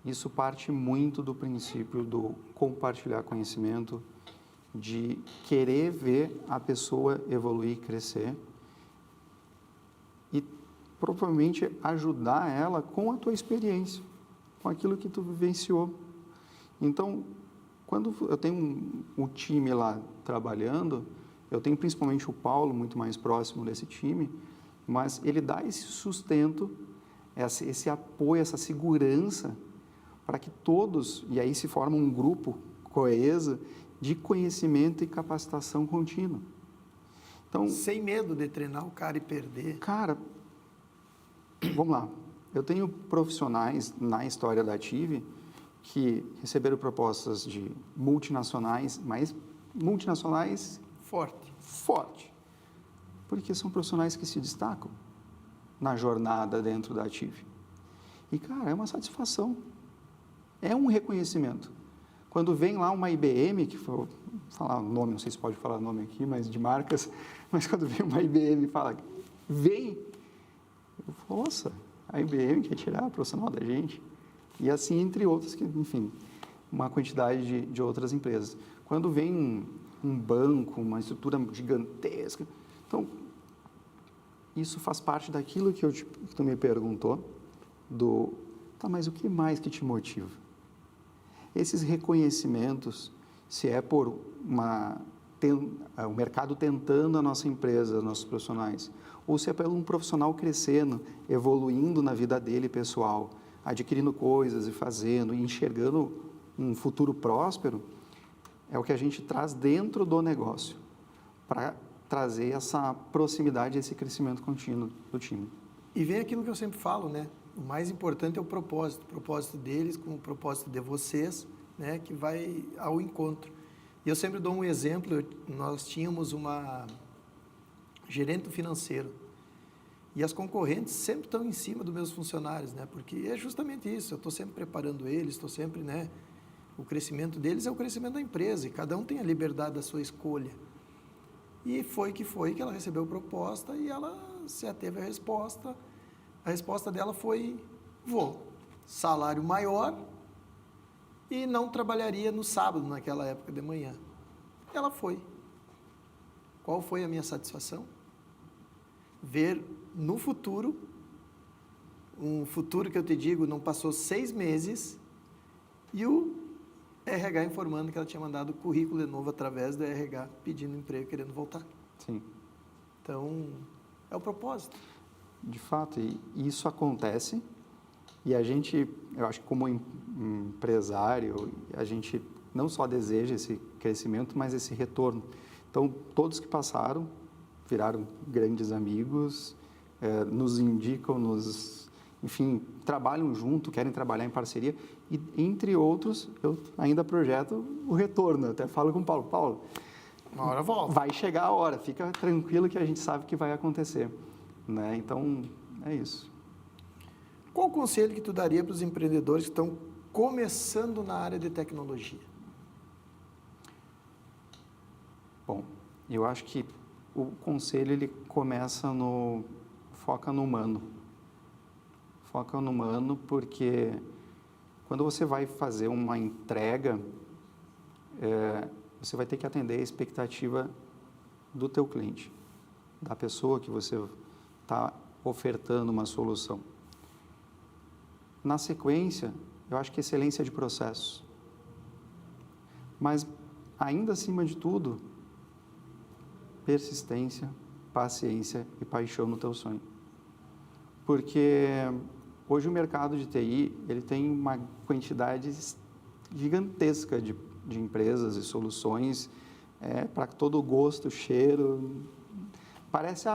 Speaker 3: isso parte muito do princípio do compartilhar conhecimento, de querer ver a pessoa evoluir, crescer e provavelmente ajudar ela com a tua experiência, com aquilo que tu vivenciou. Então, quando eu tenho um time lá trabalhando, eu tenho principalmente o Paulo, muito mais próximo desse time, mas ele dá esse sustento, esse apoio, essa segurança para que todos, e aí se forma um grupo coeso de conhecimento e capacitação contínua. Então,
Speaker 1: sem medo de treinar o cara e perder.
Speaker 3: Cara, vamos lá. Eu tenho profissionais na história da Ative que receberam propostas de multinacionais, mas multinacionais forte, porque são profissionais que se destacam na jornada dentro da Ative. E, cara, é uma satisfação. É um reconhecimento. Quando vem lá uma IBM, que vou falar o nome, não sei se pode falar o nome aqui, mas de marcas, mas quando vem uma IBM e fala, vem, eu falo, nossa, a IBM quer tirar a profissional da gente. E assim, entre outras, que, enfim, uma quantidade de outras empresas. Quando vem um banco, uma estrutura gigantesca, então, isso faz parte daquilo que tu me perguntou, tá, mas o que mais que te motiva? Esses reconhecimentos, se é por o mercado tentando a nossa empresa, nossos profissionais, ou se é pelo um profissional crescendo, evoluindo na vida dele pessoal, adquirindo coisas e fazendo, e enxergando um futuro próspero, é o que a gente traz dentro do negócio, para trazer essa proximidade, esse crescimento contínuo do time.
Speaker 1: E vem aquilo que eu sempre falo, né? O mais importante é o propósito deles com o propósito de vocês, né? Que vai ao encontro. E eu sempre dou um exemplo, nós tínhamos uma gerente financeiro e as concorrentes sempre estão em cima dos meus funcionários, né? Porque é justamente isso, eu estou sempre preparando eles, estou sempre, né? O crescimento deles é o crescimento da empresa e cada um tem a liberdade da sua escolha. E foi que ela recebeu proposta e ela se ateve à resposta. A resposta dela foi, salário maior e não trabalharia no sábado, naquela época de manhã. Ela foi. Qual foi a minha satisfação? Ver no futuro, um futuro que eu te digo, não passou 6 meses, e o RH informando que ela tinha mandado o currículo de novo através do RH, pedindo emprego, querendo voltar.
Speaker 3: Sim.
Speaker 1: Então, é o propósito.
Speaker 3: De fato, e isso acontece, e a gente, eu acho que como empresário, a gente não só deseja esse crescimento, mas esse retorno. Então, todos que passaram viraram grandes amigos, nos indicam, enfim, trabalham junto, querem trabalhar em parceria. E, entre outros, eu ainda projeto o retorno. Eu até falo com o Paulo. Paulo,
Speaker 1: uma hora volta.
Speaker 3: Vai chegar a hora, fica tranquilo que a gente sabe que vai acontecer. Né? Então, é isso.
Speaker 1: Qual o conselho que tu daria para os empreendedores que estão começando na área de tecnologia?
Speaker 3: Bom, eu acho que o conselho ele começa foca no humano. Foca no humano porque quando você vai fazer uma entrega, você vai ter que atender a expectativa do teu cliente, da pessoa que você está ofertando uma solução. Na sequência, eu acho que excelência de processo. Mas, ainda acima de tudo, persistência, paciência e paixão no teu sonho. Porque hoje o mercado de TI, ele tem uma quantidade gigantesca de empresas e soluções para todo gosto, cheiro. Parece,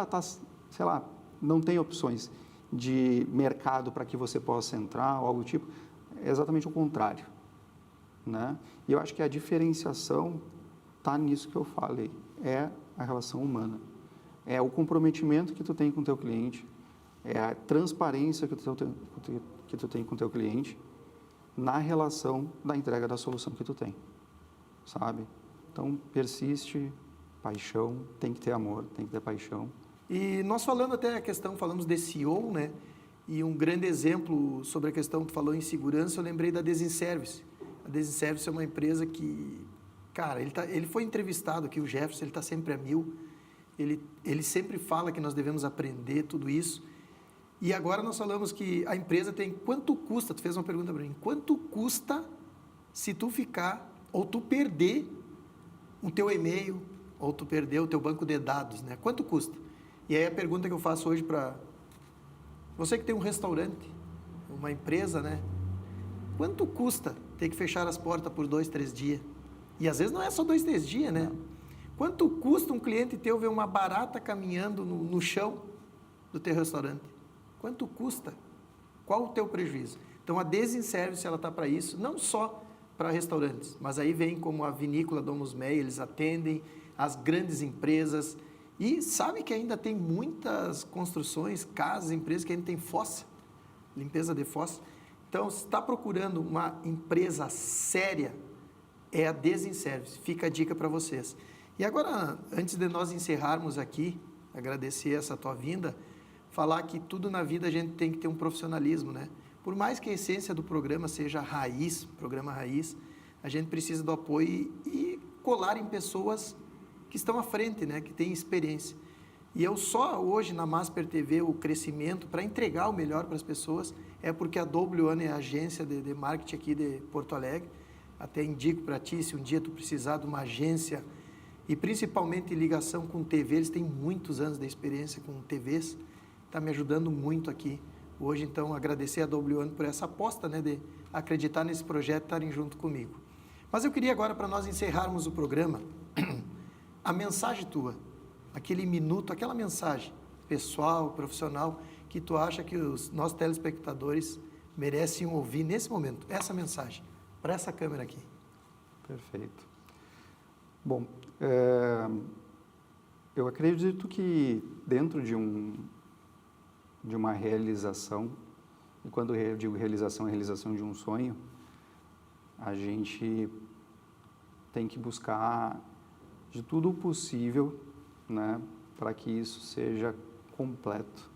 Speaker 3: sei lá, não tem opções de mercado para que você possa entrar ou algo do tipo. É exatamente o contrário. Né? E eu acho que a diferenciação está nisso que eu falei, é a relação humana. É o comprometimento que tu tem com o teu cliente, é a transparência que tu tem com o teu cliente na relação da entrega da solução que tu tem, sabe? Então, persiste, paixão, tem que ter amor, tem que ter paixão.
Speaker 1: E nós falamos de SEO, né? E um grande exemplo sobre a questão que tu falou em segurança, eu lembrei da Desinservice. A Desinservice é uma empresa que, cara, ele foi entrevistado aqui, o Jefferson, ele está sempre a mil. Ele sempre fala que nós devemos aprender tudo isso. E agora nós falamos que a empresa tem quanto custa, tu fez uma pergunta para mim, quanto custa se tu ficar ou tu perder o teu e-mail ou tu perder o teu banco de dados, né? Quanto custa? E aí a pergunta que eu faço hoje para você que tem um restaurante, uma empresa, né? Quanto custa ter que fechar as portas por 2, 3 dias? E às vezes não é só 2, 3 dias, né? Não. Quanto custa um cliente teu ver uma barata caminhando no chão do teu restaurante? Quanto custa? Qual o teu prejuízo? Então, a Desinservice, ela está para isso, não só para restaurantes, mas aí vem como a vinícola Domus Mei, eles atendem as grandes empresas e sabe que ainda tem muitas construções, casas, empresas que ainda tem fossa, limpeza de fossa. Então, se está procurando uma empresa séria, é a Desinservice. Fica a dica para vocês. E agora, antes de nós encerrarmos aqui, agradecer essa tua vinda, falar que tudo na vida a gente tem que ter um profissionalismo, né? Por mais que a essência do programa seja raiz, programa raiz, a gente precisa do apoio e colar em pessoas que estão à frente, né? Que têm experiência. E eu só hoje na Masper TV, o crescimento, para entregar o melhor para as pessoas, é porque a W1 é a agência de marketing aqui de Porto Alegre. Até indico para ti, se um dia tu precisar de uma agência, e principalmente em ligação com TV, eles têm muitos anos de experiência com TVs, está me ajudando muito aqui hoje. Então, agradecer a W1 por essa aposta, né, de acreditar nesse projeto e estarem junto comigo. Mas eu queria agora, para nós encerrarmos o programa, a mensagem tua, aquele minuto, aquela mensagem pessoal, profissional, que tu acha que os nossos telespectadores merecem ouvir nesse momento, essa mensagem, para essa câmera aqui.
Speaker 3: Perfeito. Bom, eu acredito que dentro de uma realização, e quando eu digo realização, é realização de um sonho, a gente tem que buscar de tudo o possível, né, para que isso seja completo.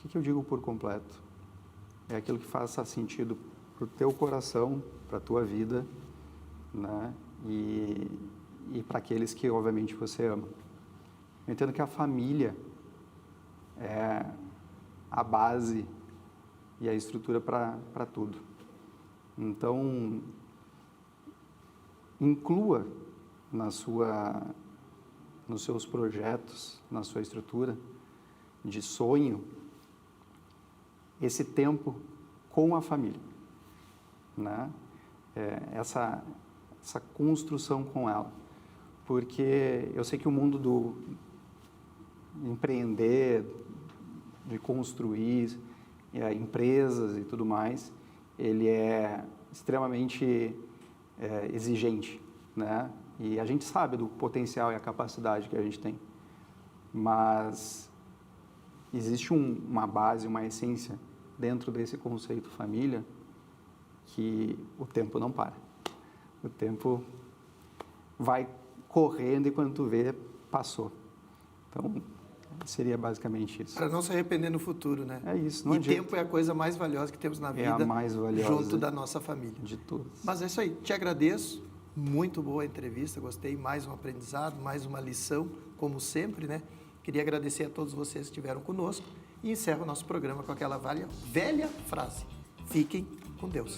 Speaker 3: O que eu digo por completo? É aquilo que faça sentido para o teu coração, para a tua vida, né, e para aqueles que, obviamente, você ama. Eu entendo que a família é a base e a estrutura para tudo. Então, inclua nos seus projetos, na sua estrutura de sonho, esse tempo com a família, né? Essa construção com ela. Porque eu sei que o mundo empreender, de construir empresas e tudo mais, ele é extremamente exigente, né? E a gente sabe do potencial e a capacidade que a gente tem, mas existe uma base, uma essência dentro desse conceito família que o tempo não para. O tempo vai correndo e quando tu vê, passou. Então, seria basicamente isso.
Speaker 1: Para não se arrepender no futuro, né?
Speaker 3: É isso. Não
Speaker 1: e
Speaker 3: adianta.
Speaker 1: tempo é a coisa mais valiosa que temos na vida.
Speaker 3: É a mais valiosa
Speaker 1: junto da nossa família.
Speaker 3: de todas.
Speaker 1: Mas é isso aí. Te agradeço. Muito boa a entrevista. Gostei. Mais um aprendizado, mais uma lição, como sempre, né? Queria agradecer a todos vocês que estiveram conosco e encerro o nosso programa com aquela velha frase. Fiquem com Deus.